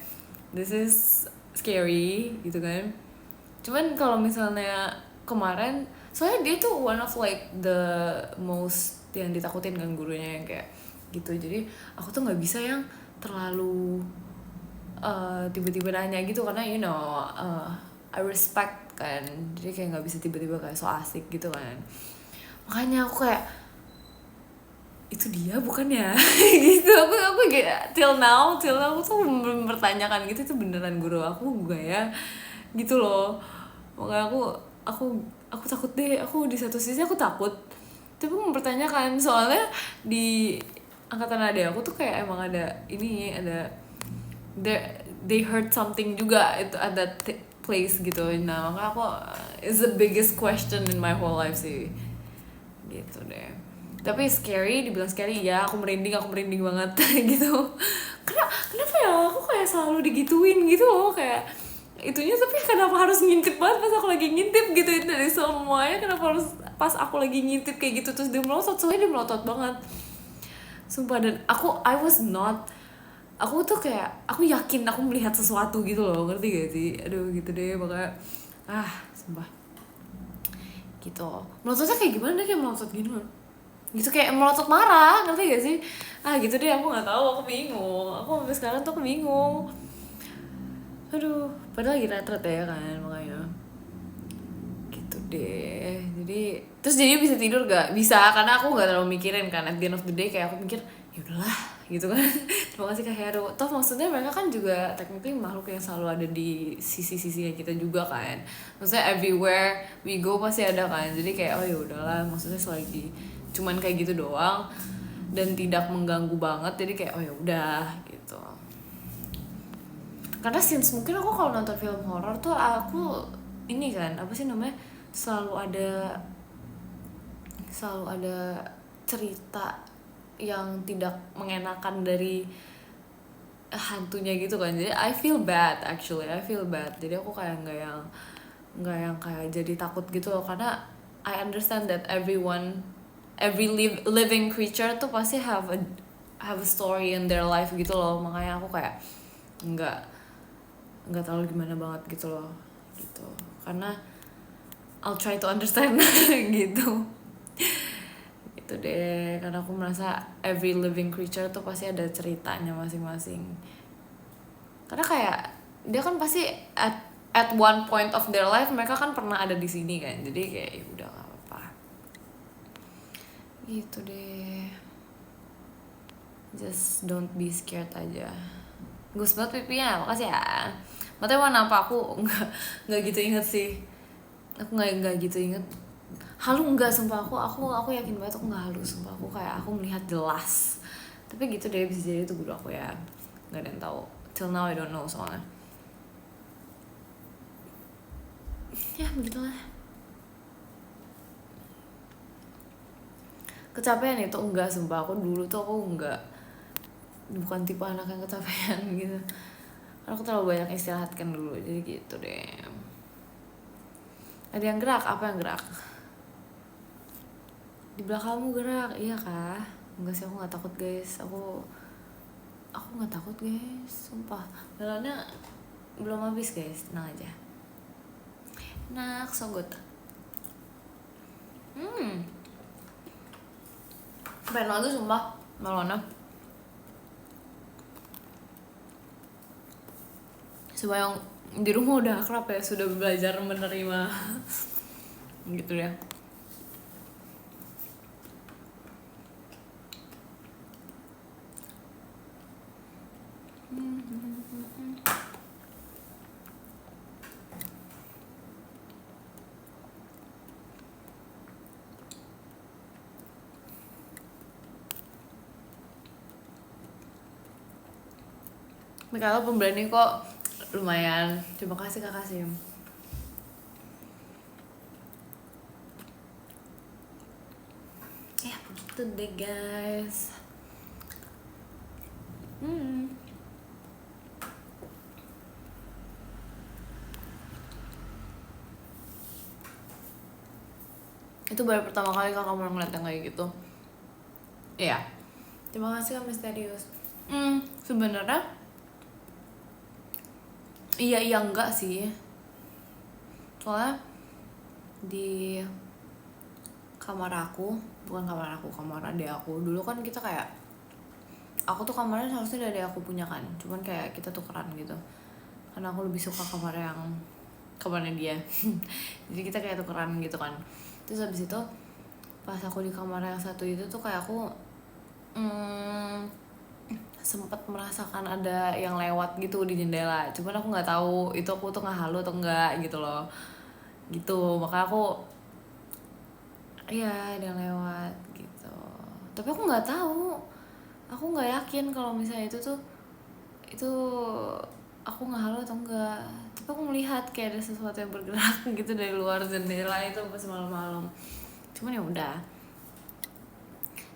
this is scary gitu kan. Cuman kalau misalnya kemarin, soalnya dia tuh one of like the most yang ditakutin kan gurunya, yang kayak gitu. Jadi aku tuh nggak bisa yang terlalu tiba-tiba nanya gitu, karena you know I respect kan, jadi kayak nggak bisa tiba-tiba kayak so asik gitu kan. Makanya aku kayak itu dia bukan ya gitu. Aku kayak till now aku tuh mempertanyakan gitu, itu beneran guru aku gak ya gitu loh. Makanya aku takut deh, aku di satu sisi aku takut tapi mempertanyakan, soalnya di angkatan adik aku tuh kayak emang ada ini, ada they heard something juga itu at that place gitu. Nah makanya aku is the biggest question in my whole life sih gitu deh. Tapi scary, dibilang scary ya, aku merinding banget gitu. Kenapa ya aku kayak selalu digituin gitu loh, kayak itunya, tapi kenapa harus ngintip banget pas aku lagi ngintip gitu, itu dari semuanya kenapa harus pas aku lagi ngintip kayak gitu terus dia melotot, soalnya dia melotot banget sumpah. Dan aku tuh kayak aku yakin aku melihat sesuatu gitu loh, ngerti gak sih? Aduh gitu deh, makanya sumpah gitu. Melototnya kayak gimana deh, kayak melotot gini loh gitu, kayak melotot marah, ngerti gak sih? Gitu deh, aku nggak tahu, aku bingung, aku sampai sekarang tuh aku bingung. Aduh, padahal lagi retret ya kan, makanya gitu deh. Jadi bisa tidur gak? Bisa, karena aku nggak terlalu mikirin kan. At the end of the day kayak aku mikir ya udahlah gitu kan. Terima kasih Kak Heru. Toh maksudnya mereka kan juga technically makhluk yang selalu ada di sisi-sisinya kita juga kan. Maksudnya everywhere we go pasti ada kan. Jadi kayak oh ya udahlah, maksudnya selagi cuman kayak gitu doang dan tidak mengganggu banget, jadi kayak oh ya udah gitu. Karena since mungkin aku kalau nonton film horor tuh aku ini kan apa sih namanya, selalu ada cerita yang tidak mengenakan dari hantunya gitu kan. Jadi I feel bad, jadi aku kayak nggak yang kayak jadi takut gitu loh, karena I understand that every living creature tuh pasti have a story in their life gitu loh. Makanya aku kayak nggak terlalu gimana banget gitu loh gitu, karena I'll try to understand gitu itu deh. Karena aku merasa every living creature tuh pasti ada ceritanya masing-masing, karena kayak dia kan pasti at one point of their life mereka kan pernah ada di sini kan, jadi kayak ya udah nggak apa-apa gitu deh. Just don't be scared aja. Gus banget pipinya, makasih ya. Matanya warna apa, aku nggak gitu inget sih, aku nggak gitu inget. Halu enggak, sumpah aku yakin banget aku nggak halu, sumpah aku kayak aku melihat jelas. Tapi gitu deh, bisa jadi itu guru aku ya, nggak ada yang tahu. Till now I don't know soalnya. Ya begitulah. Kecapean itu enggak, sumpah aku dulu tuh aku enggak, bukan tipe anak yang kecapean gitu. Karena aku terlalu banyak istirahat kan dulu, jadi gitu deh. Ada yang gerak, apa yang gerak? Di belakangmu gerak, iya kah? Enggak sih, aku nggak takut guys, aku nggak takut guys, sumpah. Balonnya belum habis guys, tenang aja. Enak, so good. Pengen banget tuh sumpah balonnya. Coba yang di rumah udah akrab ya, sudah belajar menerima gitu ya. Kalau pemberani kok lumayan. Terima kasih Kak Kasim. Ya begitu deh guys. Itu baru pertama kali kakak mau ngeliat yang kayak gitu. Iya. Terima kasih Kak Misterius. Sebenarnya iya enggak sih. Soalnya di kamar adik aku dulu kan kita kayak, aku tuh kamarnya harusnya dari aku punya kan, cuman kayak kita tukeran gitu karena aku lebih suka kamarnya dia. Jadi kita kayak tukeran gitu kan. Terus habis itu pas aku di kamar yang satu itu tuh kayak aku sempat merasakan ada yang lewat gitu di jendela, cuman aku nggak tahu itu aku tuh nggak halu atau enggak gitu loh. gitu. Makanya aku iya ada yang lewat gitu, tapi aku nggak tahu, aku nggak yakin kalau misalnya itu aku nggak halo atau enggak, tapi aku melihat kayak ada sesuatu yang bergerak gitu dari luar jendela itu pas malam-malam. Cuman ya udah,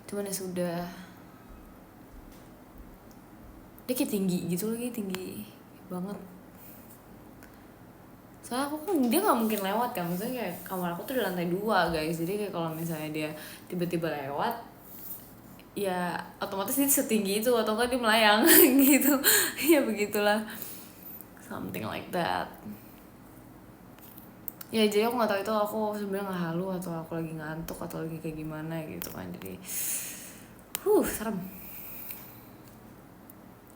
cuman ya sudah, dia kayak tinggi gitu lagi, tinggi banget. Soalnya aku kan dia nggak mungkin lewat kan, maksudnya kayak kamar aku tuh di lantai 2 guys, jadi kayak kalau misalnya dia tiba-tiba lewat ya otomatis dia setinggi itu atau enggak dia melayang gitu. Ya begitulah, something like that. Ya jadi aku nggak tahu itu aku sebenarnya nggak halu atau aku lagi ngantuk atau lagi kayak gimana gitu kan, jadi serem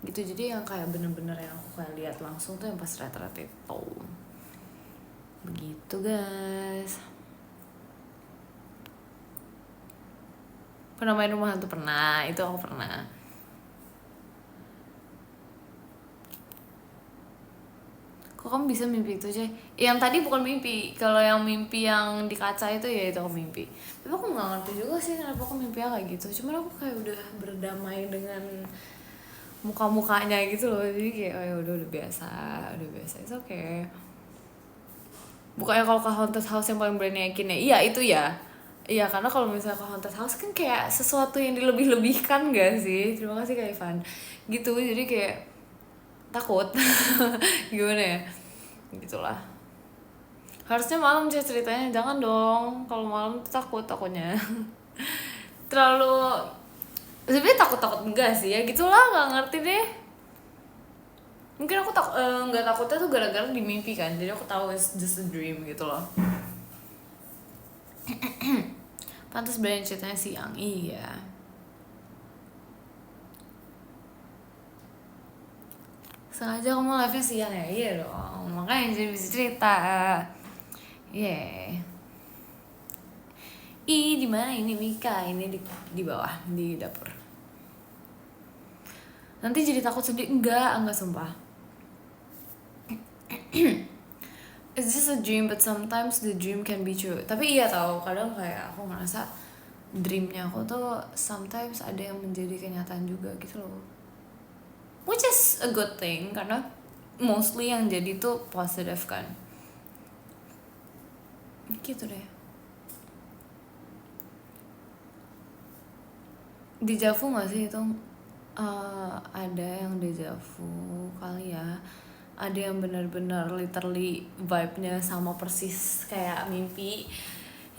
gitu. Jadi yang kayak bener-bener yang aku kayak lihat langsung tuh yang pas retret itu begitu guys. Pernah main rumah hantu? Pernah, itu aku pernah. Kok kamu bisa mimpi itu aja? Yang tadi bukan mimpi, kalau yang mimpi yang di kaca itu ya itu aku mimpi. Tapi aku nggak ngerti juga sih kenapa aku mimpi kayak gitu. Cuman aku kayak udah berdamai dengan muka-mukanya gitu loh, jadi kayak oh ya udah biasa, itu okay. Bukannya kalau ke haunted house yang paling berani yakin ya, iya itu ya. Iya, karena kalau misalnya ke haunted house kan kayak sesuatu yang dilebih-lebihkan gak sih? Terima kasih Kak Ivan. Gitu, jadi kayak takut. Gimana ya? Gitulah. Harusnya malam sih ceritanya, jangan dong. Kalau malam tuh takutnya. Terlalu sebenarnya takut enggak sih ya, gitulah, nggak ngerti deh. Mungkin aku nggak takutnya tuh gara-gara di mimpi kan, jadi aku tahu it's just a dream gitu loh. Pantas berani ceritanya siang, iya. Sengaja kamu live-nya siang ya? Iya dong, makanya jadi bisa cerita. Yeah. Di mana ini Mika? Ini di bawah, di dapur. Nanti jadi takut sendiri? Enggak sumpah. It's just a dream, but sometimes the dream can be true. Tapi iya tau, kadang kayak aku ngerasa dreamnya aku tuh sometimes ada yang menjadi kenyataan juga gitu loh. Which is a good thing, karena mostly yang jadi tuh positive kan. Gitu deh. Dejavu gak sih itu? Ada yang dejavu kali ya. Ada yang benar-benar literally vibe-nya sama persis kayak mimpi,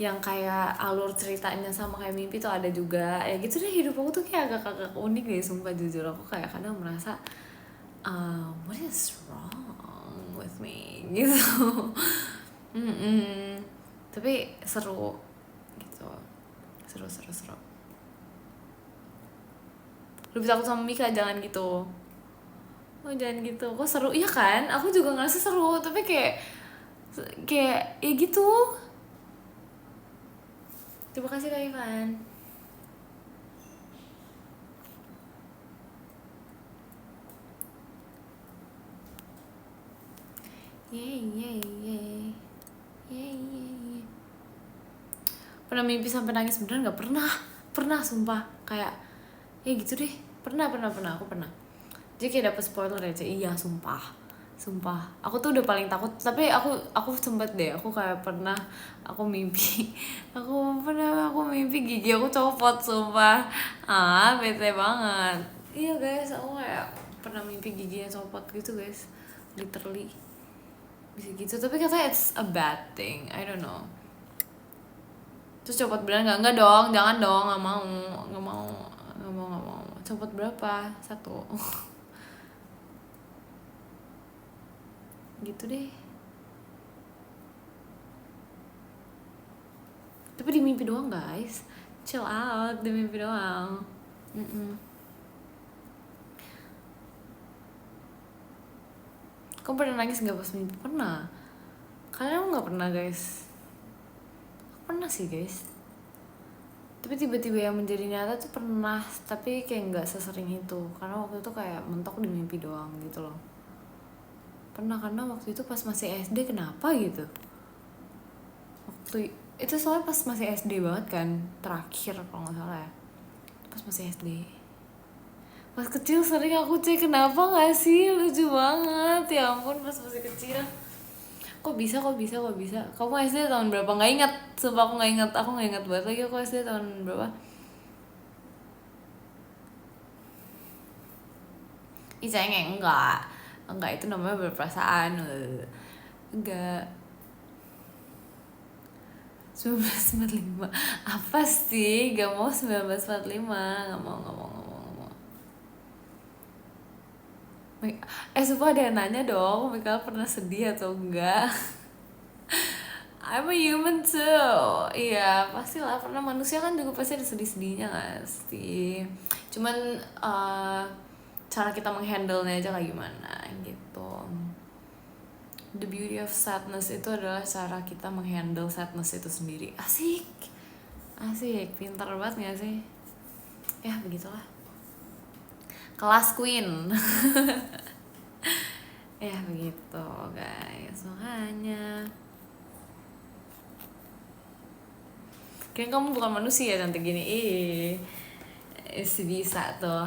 yang kayak alur ceritanya sama kayak mimpi tuh ada juga. Ya gitu deh, hidup aku tuh kayak agak unik deh sumpah, jujur aku kayak kadang merasa what is wrong with me gitu. Tapi seru gitu, seru. Lebih takut sama Mika, jangan gitu. Oh jangan gitu, kok seru? Iya kan, aku juga ngerasa seru, tapi kayak ya gitu. Terima kasih Kak Ivan. Yeay. Pernah mimpi sampai nangis beneran? Nggak pernah sumpah. Kayak ya gitu deh, pernah aku pernah. Jadi kayak dapet spoiler aja. Iya sumpah aku tuh udah paling takut. Tapi aku sempet deh, aku kayak pernah aku mimpi aku mimpi gigi aku copot sumpah. Bete banget. Iya guys, aku kayak pernah mimpi giginya copot gitu guys, literally bisa gitu. Tapi katanya it's a bad thing, I don't know. Terus copot beneran? Enggak dong, jangan dong, nggak mau. Copot berapa? 1. Gitu deh. Tapi di mimpi doang guys, chill out, di mimpi doang. Kamu pernah nangis nggak pas mimpi? Pernah. Kalian nggak pernah guys? Pernah sih guys, tapi tiba-tiba yang menjadi nyata tuh pernah, tapi kayak nggak sesering itu, karena waktu itu kayak mentok di mimpi doang gitu loh. Pernah, karena waktu itu pas masih SD, kenapa gitu Waktu itu soalnya pas masih SD banget kan, terakhir kalau nggak salah ya, pas masih SD. Pas kecil sering aku cek, kenapa nggak sih, lucu banget ya ampun pas masih kecil. Kok bisa kamu SD tahun berapa? Nggak ingat, sumpah aku nggak ingat banget lagi aku SD tahun berapa. Ih sayangnya enggak, itu namanya berperasaan. Enggak. 1945 apa sih, gak mau 1945, nggak mau. Sumpah ada yang nanya dong, Michael pernah sedih atau enggak? I'm a human too. Iya, pastilah pernah, manusia kan juga pasti ada sedih-sedihnya gak sih? Cuman cara kita menghandle-nya aja kayak gimana gitu. The beauty of sadness itu adalah cara kita menghandle sadness itu sendiri. Asik, pintar banget gak sih? Ya begitulah, kelas queen. Ya begitu guys, makanya kayaknya kamu bukan manusia cantik gini. Bisa tuh.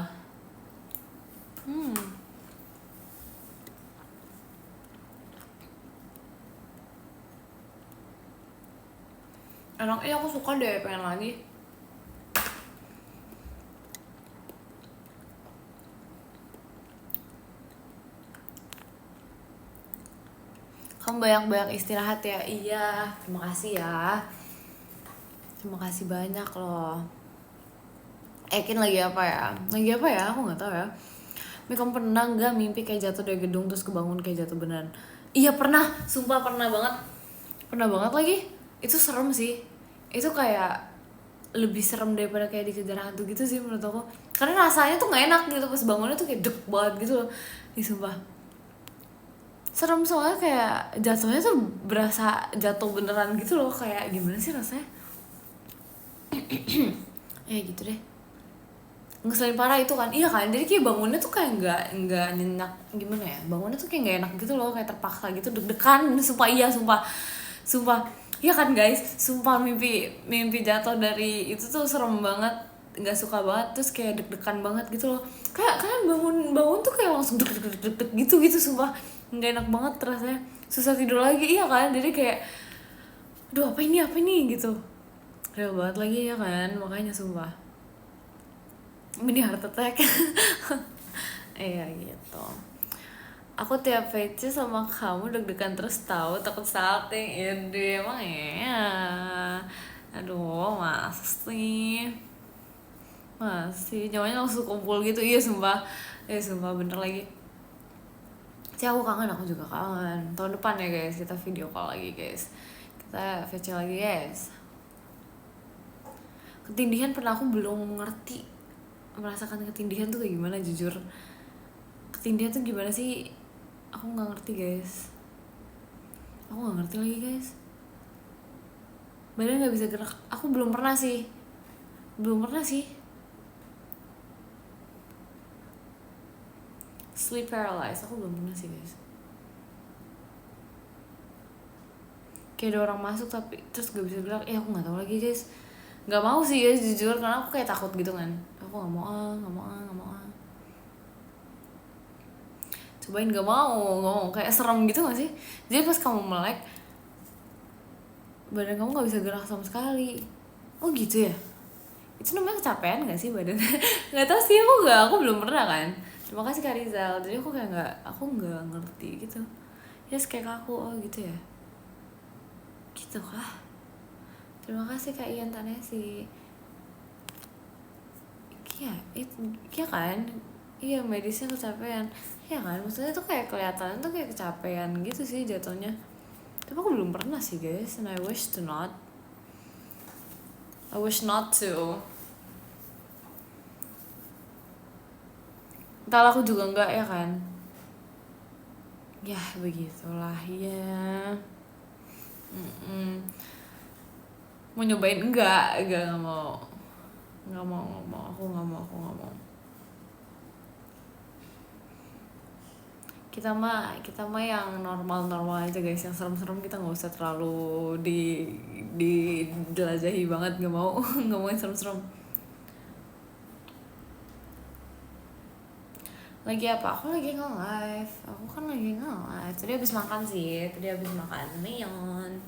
Enak, aku suka deh, pengen lagi. Kamu banyak-banyak istirahat ya. Iya, terima kasih ya. Terima kasih banyak loh. Ekin lagi apa ya? Aku nggak tahu ya. Kamu pernah nggak mimpi kayak jatuh dari gedung terus kebangun kayak jatuh beneran? Iya pernah, sumpah pernah banget lagi. Itu serem sih. Itu kayak lebih serem daripada kayak dikejar hantu gitu sih menurut aku. Karena rasanya tuh nggak enak gitu, pas bangunnya tuh kayak deg banget gitu loh. Ih sumpah serem, soalnya kayak jatuhnya tuh berasa jatuh beneran gitu loh, kayak gimana sih rasanya. Ya gitu deh, ngeselin parah itu kan. Iya kan, jadi kayak bangunnya tuh kayak nggak nyenyak, gimana ya, bangunnya tuh kayak nggak enak gitu loh, kayak terpaksa gitu, deg-degan. Sumpah iya kan guys, sumpah mimpi jatuh dari itu tuh serem banget, nggak suka banget, terus kayak deg-degan banget gitu loh, kayak kalian bangun tuh kayak langsung deg gitu sumpah nggak enak banget rasanya, susah tidur lagi. Iya kan, jadi kayak aduh apa ini gitu, real banget lagi ya kan, makanya sumpah mini heart attack. Iya gitu, aku tiap PC sama kamu deg-degan terus, tahu takut salting. Ide emang ya, aduh masih nyawanya langsung kumpul gitu. Iya sumpah bener lagi sih, aku kangen, aku juga kangen. Tahun depan ya guys, kita video call lagi guys, kita VC lagi guys. Ketindihan pernah, aku belum ngerti merasakan ketindihan tuh kayak gimana, jujur. Ketindihan tuh gimana sih, aku nggak ngerti guys, lagi guys. Badan nggak bisa gerak, aku belum pernah sih. Sleep paralyzed, aku belum pernah sih guys. Kayak ada orang masuk tapi terus gak bisa gerak, aku nggak tahu lagi guys. Nggak mau sih guys, jujur, karena aku kayak takut gitu kan. Aku nggak mau. Cobain, nggak mau, kayak serem gitu gak sih? Jadi pas kamu melek, badan kamu nggak bisa gerak sama sekali. Oh gitu ya? Itu namanya kecapean gak sih badan? Nggak tahu sih, aku belum pernah kan. Terima kasih Kak Rizal. Jadi aku kayak nggak ngerti gitu. Yes, kayak aku, oh gitu ya. Gitu kah? Terima kasih Kak Ian Tanesi. Iya kan? Iya, medisnya kecapean. Iya kan? Maksudnya tuh kayak kelihatan tuh kayak kecapean gitu sih jatuhnya. Tapi aku belum pernah sih guys, and I wish not to. Entahlah, aku juga enggak ya kan. Ya begitulah ya. Mau nyobain enggak mau. Aku nggak mau. kita mah yang normal aja guys, yang serem-serem kita nggak usah terlalu dijelajahi banget, nggak mau nggak mau yang serem-serem. Lagi apa? Aku lagi nge-live. Aku kan lagi nge-live. Tadi habis makan sih. Tadi habis makan meyon.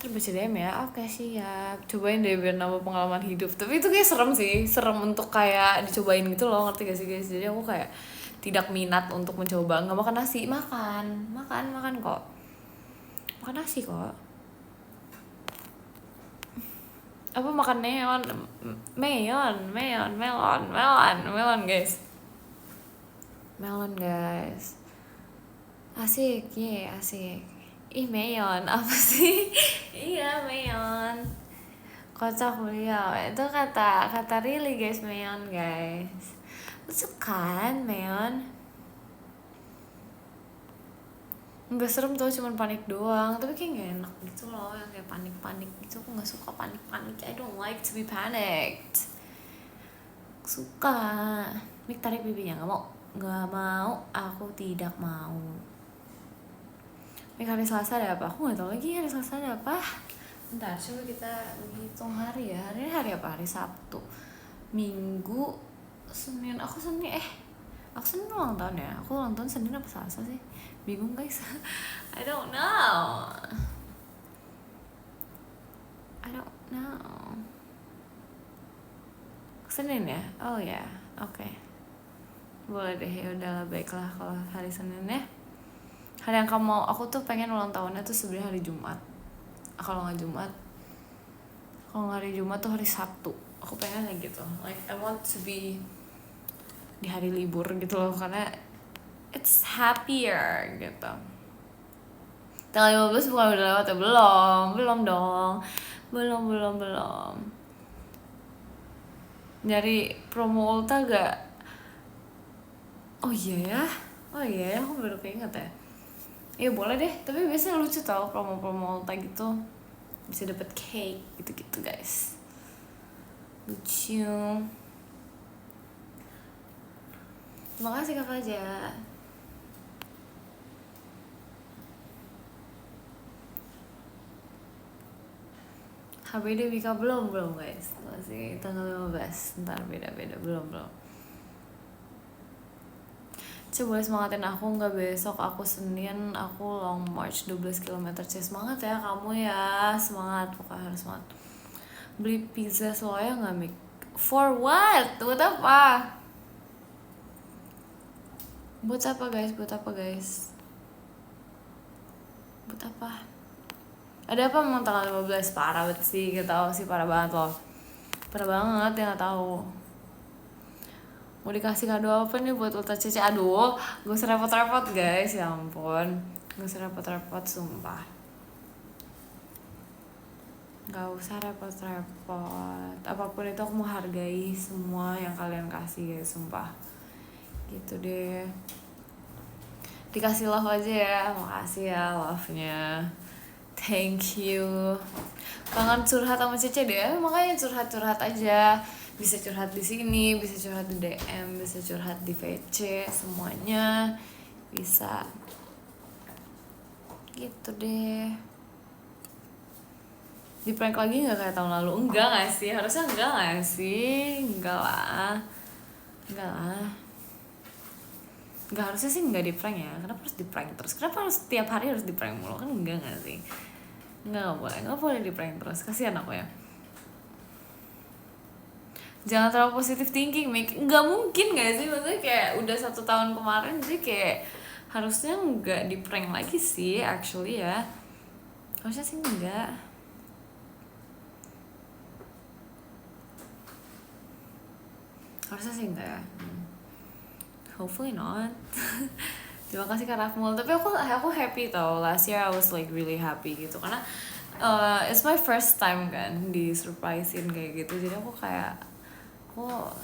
Terus baca DM ya? Oke siap. Cobain deh biar nambah pengalaman hidup. Tapi itu kayak serem sih. Serem untuk kayak dicobain gitu loh. Ngerti gak sih guys? Jadi aku kayak tidak minat untuk mencoba. Nggak makan nasi. Makan kok. Makan nasi kok. Apa makan melon guys. Melon guys, asik asik. Ih melon apa sih? Iya melon, kocak beliau. Itu kata really guys, melon guys. Lucu kan melon? Nggak serem tuh, cuman panik doang. Tapi kayak gak enak gitu loh, yang kayak panik gitu. Aku gak suka panik. I don't like to be panicked. Suka. Mik tarik pipinya, gak mau, aku tidak mau. Mik hari Selasa ada apa? Aku gak tahu lagi hari Selasa ada apa. Bentar, coba kita hitung hari ya. Hari ini hari apa? Hari Sabtu, Minggu, Senin. Aku Senin ulang tahun ya. Aku ulang tahun Senin apa Selasa sih? Bingung guys. I don't know. Senin ya? Oh ya, oke. Boleh deh, ya udahlah, baiklah kalau hari Senin ya. Hari yang kamu mau, aku tuh pengen ulang tahunnya tuh sebenarnya hari Jumat. Kalau nggak hari Jumat tuh hari Sabtu. Aku pengen kayak gitu. Like I want to be di hari libur gitu loh, karena it's happier gitu. Tanggal 15 bukan udah lewat ya? Belum dong. Belum. Nyari promo Ulta gak? Oh iya ya, aku baru keinget ya. Iya boleh deh, tapi biasanya lucu tau promo-promo Ulta gitu. Bisa dapet cake gitu-gitu guys. Lucu. Terima kasih Kak Faja. HBD Wika belum guys, masih tanggal 15. Ntar beda belum. Coba boleh semangatin aku nggak besok? Aku Senin, aku long march 12 km. Semangat ya kamu ya, semangat, pokoknya harus semangat. Beli pizza soalnya nggak Mik? For what? Buat apa guys? Buat apa? Ada apa emang tanggal 15? Parah banget sih, gak tau sih, parah banget loh. Parah banget ya, gak tahu. Mau dikasih kado apa nih buat Ulta Cece? Aduh, gak usah repot-repot guys, ya ampun. Gak usah repot-repot, sumpah. Gak usah repot-repot. Apapun itu aku menghargai semua yang kalian kasih guys, sumpah. Gitu deh. Dikasih love aja ya, makasih ya love-nya. Thank you. Kangen curhat sama Cece deh, makanya curhat aja. Bisa curhat di sini, bisa curhat di DM, bisa curhat di VC, semuanya bisa. Gitu deh. Di prank lagi nggak kayak tahun lalu? Enggak nggak sih? Harusnya enggak nggak sih? Enggak lah. Enggak, harusnya sih enggak di prank ya. Kenapa harus di prank terus? Kenapa harus setiap hari harus di prank mulu? Kan enggak nggak sih? Enggak boleh di prank terus. Kasihan aku ya. Jangan terlalu positive thinking, Mik. Nggak mungkin nggak sih? Maksudnya kayak udah 1 tahun kemarin, jadi kayak harusnya nggak di prank lagi sih, actually ya. Harusnya sih nggak. Harusnya sih nggak ya. Hopefully not. Terima kasih Kak Rafmul. Tapi aku happy tau. Last year I was like really happy gitu, karena it's my first time kan di surprisein kayak gitu. Jadi aku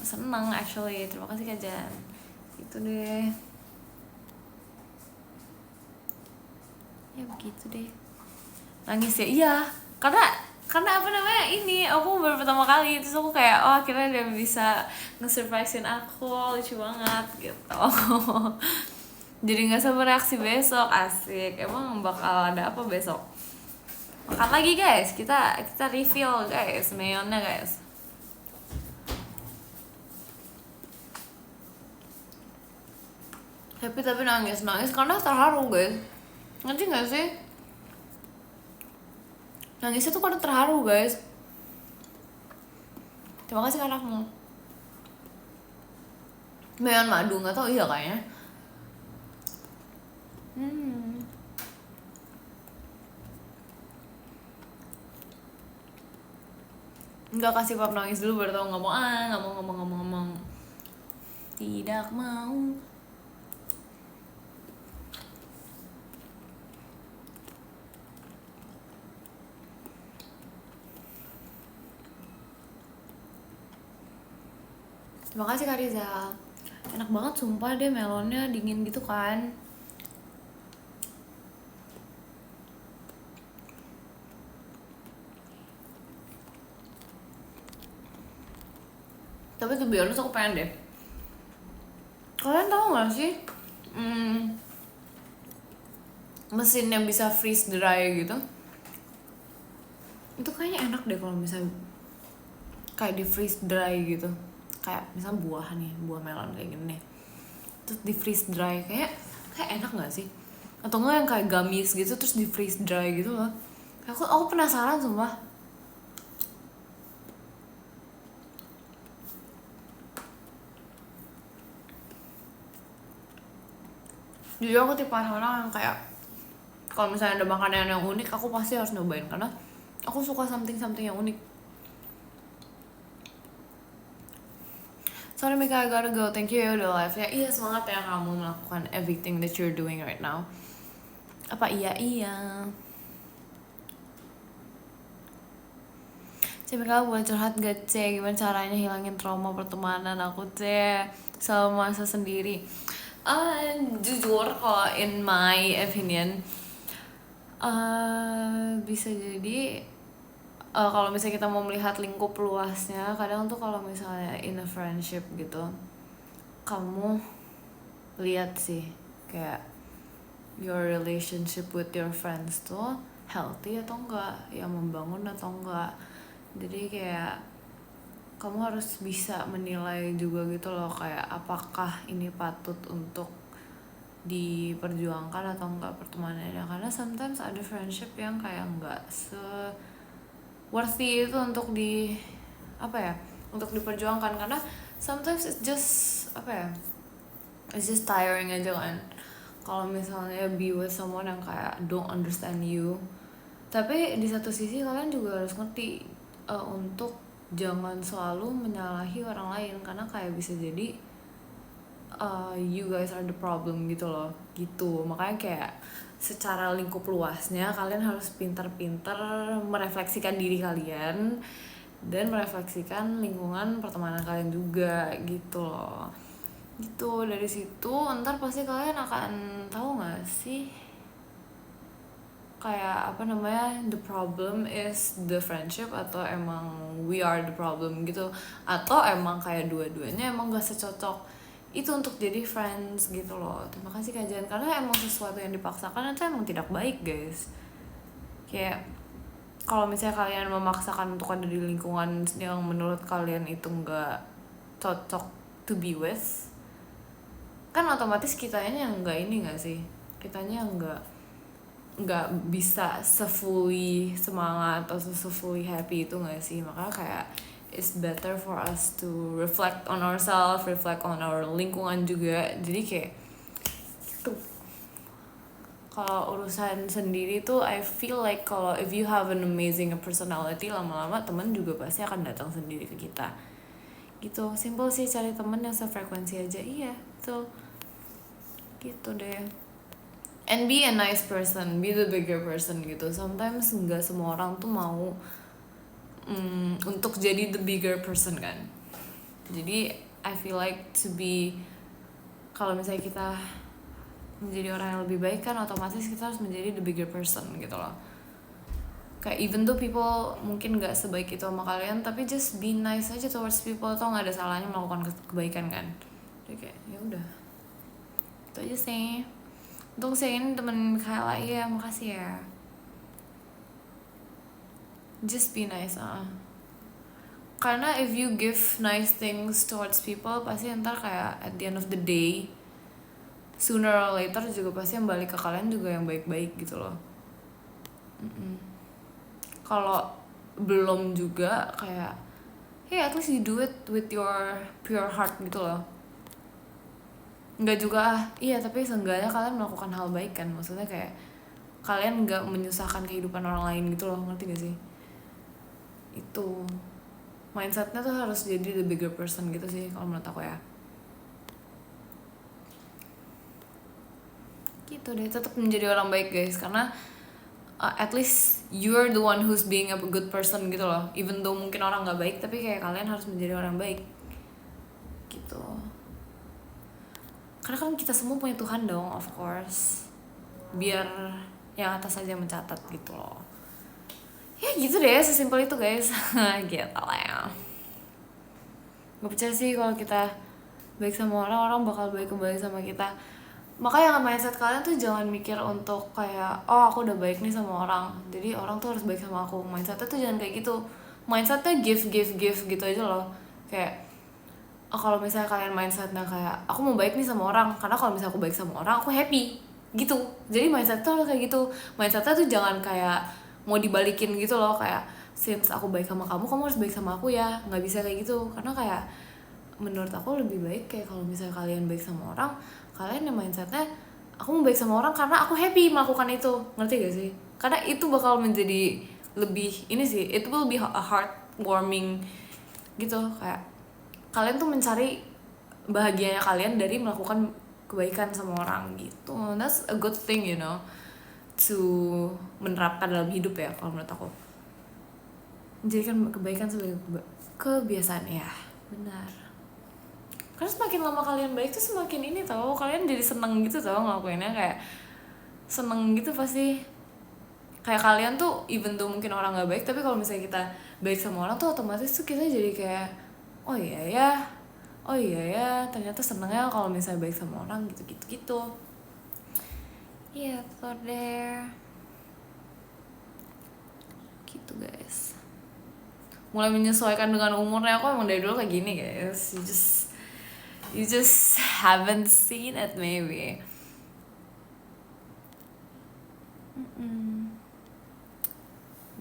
seneng actually. Terima kasih Kak Jan. Itu deh. Ya begitu deh. Nangis ya? Iya, karena karena apa namanya ini aku baru pertama kali, terus aku kayak oh akhirnya dia bisa nge-surprisein aku, lucu banget gitu. Jadi nggak sabar reaksi besok, asik. Emang bakal ada apa besok? Makan lagi guys, kita refill guys mayonnya guys. Tapi nangis karena terharu guys, ngerti nggak sih? Nangisnya tuh karena terharu guys. Terima kasih anakmu. Mayon madu nggak tau, iya kayaknya. Nggak kasih pap nangis dulu baru tau ngomong. Tidak mau. Terima kasih Kak Rizal. Enak banget sumpah deh, melonnya dingin gitu kan. Tapi tuh be honest aku pengen deh. Kalian tahu nggak sih mesin yang bisa freeze dry gitu? Itu kayaknya enak deh kalau misalnya kayak di freeze dry gitu. Kayak misalnya buah nih, buah melon kayak gini nih, terus di freeze dry, kayak enak nggak sih? Atau enggak yang kayak gummies gitu terus di freeze dry gitu loh. Aku penasaran sumpah. Jujur aku tipe orang yang kayak kalau misalnya ada makanan yang unik aku pasti harus nyobain karena aku suka something yang unik. Sorry Mika, I gotta go. Thank you ya udah live ya. Iya, semangat ya kamu melakukan everything that you're doing right now. Apa iya? Mika boleh curhat gak C? Gimana caranya hilangin trauma pertemanan aku C selama masa sendiri? Jujur kalau in my opinion bisa jadi kalau misalnya kita mau melihat lingkup luasnya, kadang tuh kalau misalnya in a friendship gitu, kamu lihat sih kayak your relationship with your friends tuh healthy atau enggak, yang membangun atau enggak. Jadi kayak kamu harus bisa menilai juga gitu loh, kayak apakah ini patut untuk diperjuangkan atau enggak pertemanannya. Karena sometimes ada friendship yang kayak enggak worthy itu untuk untuk diperjuangkan, karena sometimes it's just it's just tiring aja kan kalau misalnya be with someone yang kayak don't understand you. Tapi di satu sisi kalian juga harus ngerti untuk jangan selalu menyalahi orang lain, karena kayak bisa jadi you guys are the problem gitu loh gitu. Makanya kayak secara lingkup luasnya kalian harus pintar-pintar merefleksikan diri kalian dan merefleksikan lingkungan pertemanan kalian juga gitu loh. Gitu, dari situ ntar pasti kalian akan tahu nggak sih kayak the problem is the friendship atau emang we are the problem gitu, atau emang kayak dua-duanya emang gak secocok itu untuk jadi friends gitu loh. Terima kasih kajian, karena emang sesuatu yang dipaksakan itu emang tidak baik guys. Kayak kalau misalnya kalian memaksakan untuk ada di lingkungan yang menurut kalian itu nggak cocok to be with, kan otomatis kitanya yang nggak sih, kitanya nggak bisa se-fully semangat atau se-fully happy itu nggak sih. Makanya kayak it's better for us to reflect on ourselves, reflect on our lingkungan juga. Jadi kayak gitu. Kalau urusan sendiri tuh I feel like kalau if you have an amazing personality, lama-lama teman juga pasti akan datang sendiri ke kita gitu. Simple sih, cari teman yang sefrekuensi aja. Iya tuh gitu deh. And be a nice person, be the bigger person gitu. Sometimes nggak semua orang tuh mau untuk jadi the bigger person kan. Jadi I feel like to be, kalau misalnya kita menjadi orang yang lebih baik kan otomatis kita harus menjadi the bigger person gitu loh. kayak even though people mungkin gak sebaik itu sama kalian, tapi just be nice aja towards people. Tau gak ada salahnya melakukan kebaikan kan. Jadi kayak ya udah, itu aja sih. Untung sih ini temen Michaela, iya makasih ya. Just be nice. Karena if you give nice things towards people, pasti ntar kayak at the end of the day, sooner or later juga pasti yang balik ke kalian juga yang baik-baik gitu loh. Kalau belum juga kayak hey, at least you do it with your pure heart gitu loh. Nggak juga iya, tapi seenggaknya kalian melakukan hal baik kan. Maksudnya kayak kalian nggak menyusahkan kehidupan orang lain gitu loh, ngerti gak sih? Itu mindsetnya tuh harus jadi the bigger person gitu sih kalau menurut aku ya. Gitu deh, tetap menjadi orang baik guys, karena at least you're the one who's being a good person gitu loh. Even though mungkin orang nggak baik, tapi kayak kalian harus menjadi orang baik gitu. Karena kan kita semua punya Tuhan dong, of course. Biar yang atas aja mencatat gitu loh. Ya gitu deh, sesimpel itu guys. Gitu lah ya. Gak percaya sih kalau kita baik sama orang, orang bakal baik kembali sama kita. Makanya mindset kalian tuh jangan mikir untuk kayak oh aku udah baik nih sama orang, jadi orang tuh harus baik sama aku. Mindsetnya tuh jangan kayak gitu. Mindsetnya give gitu aja loh. Kayak kalau misalnya kalian mindsetnya kayak aku mau baik nih sama orang, karena kalau misalnya aku baik sama orang aku happy gitu. Jadi mindset tuh kayak gitu. Mindsetnya tuh jangan kayak mau dibalikin gitu loh, kayak since aku baik sama kamu, kamu harus baik sama aku ya. Nggak bisa kayak gitu, karena kayak menurut aku lebih baik kayak kalau misalnya kalian baik sama orang, kalian yang mindsetnya aku mau baik sama orang karena aku happy melakukan itu, ngerti gak sih? Karena itu bakal menjadi lebih ini sih, it will be a heartwarming gitu. Kayak kalian tuh mencari bahagianya kalian dari melakukan kebaikan sama orang gitu. That's a good thing, you know, to menerapkan dalam hidup ya kalau menurut aku. Menjadikan kebaikan sebagai kebiasaan ya, benar. Karena semakin lama kalian baik tuh semakin ini tau, kalian jadi seneng gitu tau ngelakuinnya, kayak seneng gitu pasti. Kayak kalian tuh even though mungkin orang gak baik, tapi kalau misalnya kita baik sama orang tuh otomatis tuh kita jadi kayak oh iya ya ternyata senengnya kalau misalnya baik sama orang gitu. Iya tuh there gitu guys. Mulai menyesuaikan dengan umurnya, aku emang dari dulu kayak gini guys. You just haven't seen it maybe.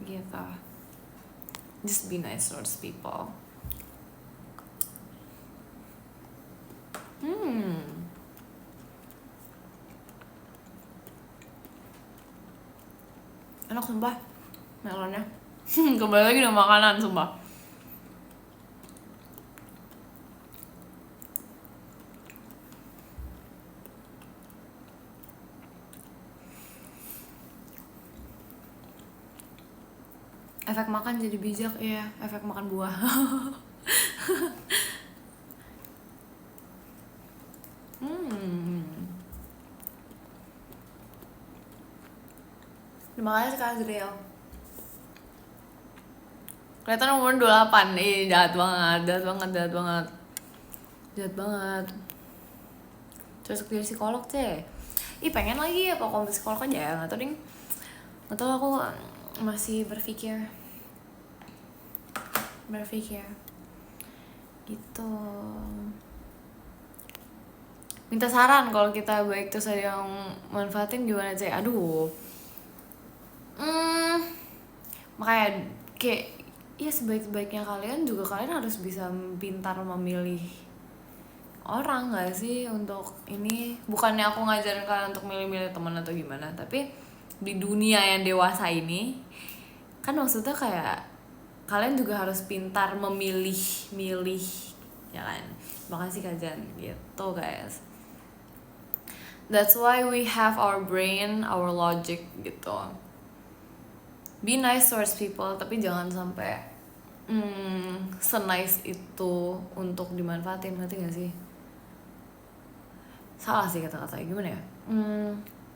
Gitu. Just be nice towards people. Enak sumpah melonnya. Kembali lagi dengan makanan sumpah. Efek makan jadi bijak ya, efek makan buah. Terima kasih Kak Azriel. Kelihatan umur 28. Jahat banget. Cocok jadi psikolog ceh. Pengen lagi apa kalau psikolog aja, nggak tau ding. Nggak tau, aku masih berpikir gitu. Minta saran kalau kita baik terus ada yang manfaatin gimana ceh? Aduh. Makanya kayak ya sebaik-baiknya kalian juga kalian harus bisa pintar memilih orang gak sih untuk ini. Bukannya aku ngajarin kalian untuk milih-milih teman atau gimana, tapi di dunia yang dewasa ini kan maksudnya kayak kalian juga harus pintar memilih ya kan. Makasih Kak Jan gitu guys. That's why we have our brain, our logic gitu. Be nice towards people, tapi jangan sampai se-nice itu untuk dimanfaatin, ngerti gak sih? Salah sih kata-katanya, gimana ya?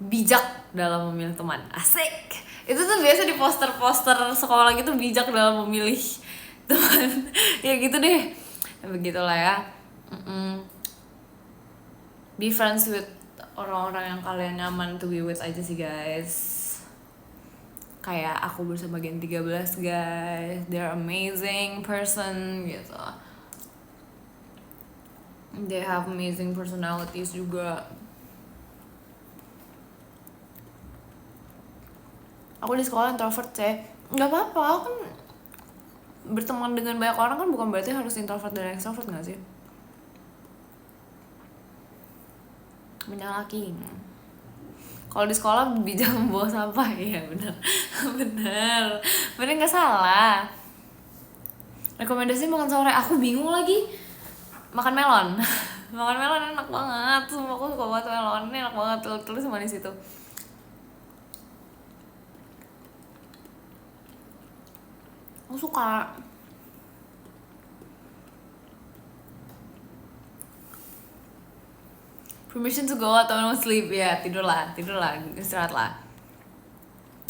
Bijak dalam memilih teman, asik. Itu tuh biasa di poster-poster sekolah gitu, bijak dalam memilih teman. Ya gitu deh, begitulah ya. Be friends with orang-orang yang kalian nyaman to be with aja sih guys. Kayak aku bersama Gen 13 guys, they're amazing person gitu. They have amazing personalities juga. Aku di sekolah introvert sih, nggak apa-apa. Aku kan berteman dengan banyak orang kan bukan berarti harus introvert dan extrovert nggak sih? Menyalahkan. Kalau di sekolah bijak membawa sampah, ya benar. Benar nggak salah. Rekomendasi makan sore, aku bingung lagi. Makan melon. Makan melon enak banget, sumpah aku suka banget melon, ini enak banget, tulis manis itu. Aku suka. Permission to go atau no sleep, ya tidurlah, istirahatlah.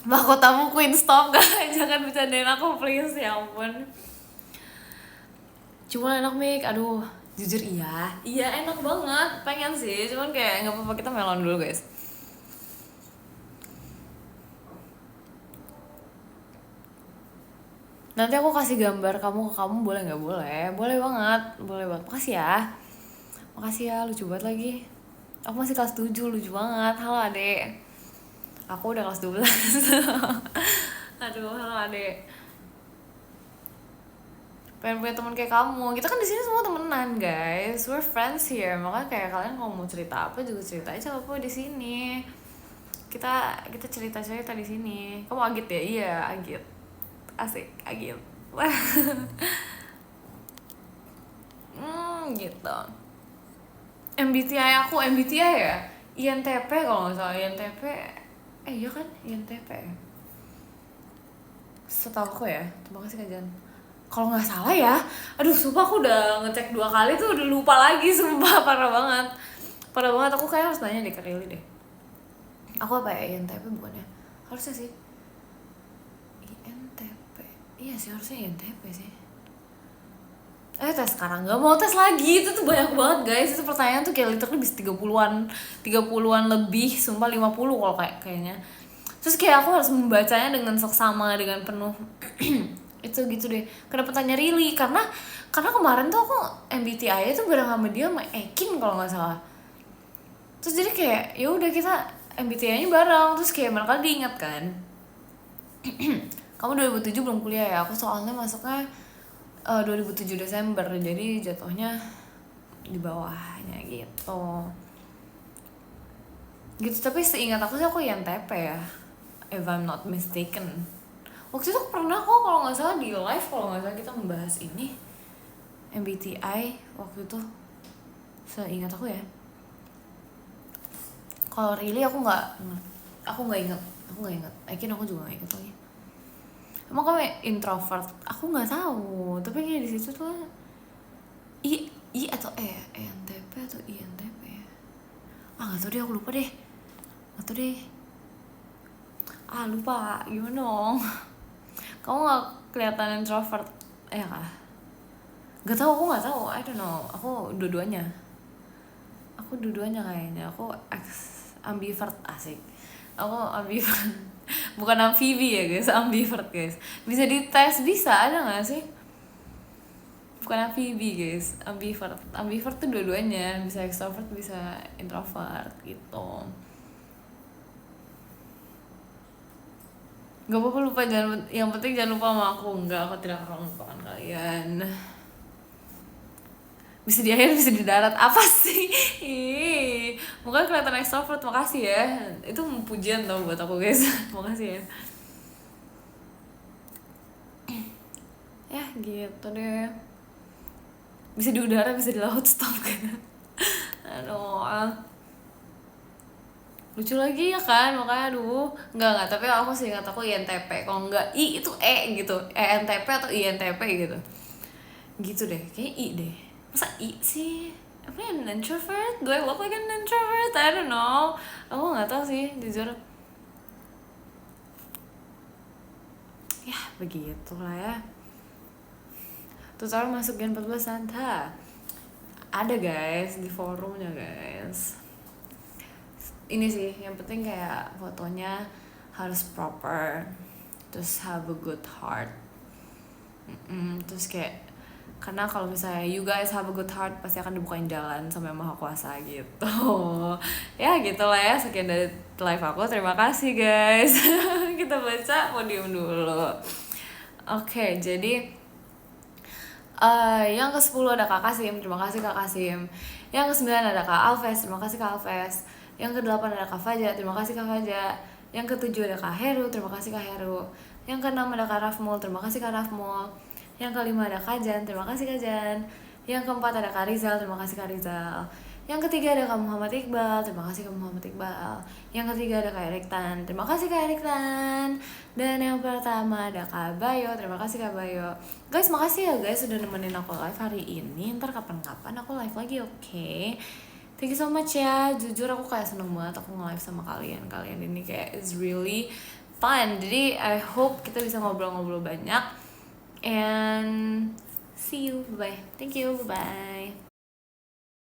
Mahkotamu Queen, stop guys, jangan bercandain aku please, ya ampun. Cuma enak Mik, aduh jujur iya enak banget, pengen sih, cuman kayak nggak apa-apa, kita melon dulu guys. Nanti aku kasih gambar kamu ke kamu, boleh nggak? Boleh banget. Makasih ya, lucu banget lagi. Aku masih kelas 7, lucu banget. Halo adek, aku udah kelas 12. Aduh, halo adek. Pengen punya teman kayak kamu. Kita kan di sini semua temenan guys, we're friends here. Makanya kayak kalian kalau mau cerita apa juga cerita aja apa di sini. Kita cerita di sini. Kamu agit ya? Iya agit, asik agit. Gitu. MBTI aku ya, INTP kalau nggak salah. INTP, iya kan INTP. Setahu aku ya, terima kasih kajian. Kalau nggak salah ya, aduh sumpah aku udah ngecek 2 kali tuh udah lupa lagi, sumpah parah banget. Aku kayak harus nanya deh ke Rili deh. Aku apa ya, INTP bukannya? Harusnya sih INTP, iya sih harusnya INTP sih. Tes sekarang, nggak mau tes lagi, itu tuh banyak banget guys, itu pertanyaan tuh kayak literally bisa 30-an lebih, sumpah 50 kalau kayaknya. Terus kayak aku harus membacanya dengan seksama, dengan penuh itu gitu deh. Kenapa tanya Rili? Karena kemarin tuh aku MBTI itu bareng sama dia sama Ekin kalau nggak salah. Terus jadi kayak ya udah kita MBTI-nya bareng, terus kayak mereka diingat kan. Kamu 2007 belum kuliah ya? Aku soalnya masuknya 2007 Desember, jadi jatuhnya di bawahnya gitu. Tapi seingat aku sih aku INTP ya, if I'm not mistaken. Waktu itu pernah kok kalau nggak salah di live, kalau nggak salah kita membahas ini MBTI waktu itu, seingat aku ya. Kalau Rili aku nggak ingat. Akhirnya aku juga nggak ingat lagi. Emang kamu introvert? Aku nggak tahu, tapi kayak di situ tuh I atau ENTP atau INTP ya? Nggak tahu deh, aku lupa deh. Lupa, gimana dong? Kamu nggak kelihatan introvert ya kah? Nggak tahu, aku nggak tahu, I don't know. Aku dua-duanya kayaknya. Aku ambivert, asik. Aku ambivert. Bukan amfibi ya guys, ambivert guys. Bisa dites, bisa, ada nggak sih? Bukan amfibi guys, ambivert tuh dua-duanya, bisa extrovert bisa introvert gitu. Gak apa-apa lupa, yang penting jangan lupa sama aku. Enggak, aku tidak akan melupakan kalian. Bisa di air, bisa di darat, apa sih? Bukan kelihatan extrovert, makasih ya. Itu pujian tau buat aku guys. Makasih ya. Ya gitu deh. Bisa di udara, bisa di laut, stop kan. Aduh, lucu lagi ya kan, makanya aduh. Enggak, tapi aku sih ingat aku INTP. Kalau enggak I itu gitu, ENTP atau INTP gitu. Gitu deh, kayak I deh. Masa I sih? Apa an introvert? Do I look like an introvert? I don't know. Aku nggak tahu sih, jujur. Ya begitulah ya. Tutorial masuk Gen 14 Santa ada guys di forumnya guys. Ini sih yang penting kayak fotonya harus proper, terus have a good heart. Terus kayak karena kalau misalnya you guys have a good heart pasti akan dibukain jalan sama Yang Maha Kuasa gitu. Ya gitulah ya, sekian dari live aku, terima kasih guys. Kita baca podium dulu. Oke, jadi yang ke-10 ada Kak Kasim, terima kasih Kak Kasim. Yang ke-9 ada Kak Alves, terima kasih Kak Alves. Yang ke-8 ada Kak Faja, terima kasih Kak Faja. Yang ke-7 ada Kak Heru, terima kasih Kak Heru. Yang ke-6 ada Kak Rafmul, terima kasih Kak Rafmul. Yang ke-5 ada Kak Jan, terima kasih Kak Jan. Yang ke-4 ada Kak Rizal, terima kasih Kak Rizal. Yang ketiga ada Kak Muhammad Iqbal, terima kasih Kak Muhammad Iqbal. Yang ketiga ada Kak Erik Tan, terima kasih Kak Erik Tan. Dan yang pertama ada Kak Bayo, terima kasih Kak Bayo. Guys, makasih ya guys sudah nemenin aku live hari ini. Ntar kapan-kapan aku live lagi, oke? Thank you so much ya. Jujur aku kayak seneng banget aku nge-live sama kalian. Kalian ini kayak is really fun. Jadi I hope kita bisa ngobrol-ngobrol banyak. And see you, bye-bye. Thank you, bye-bye.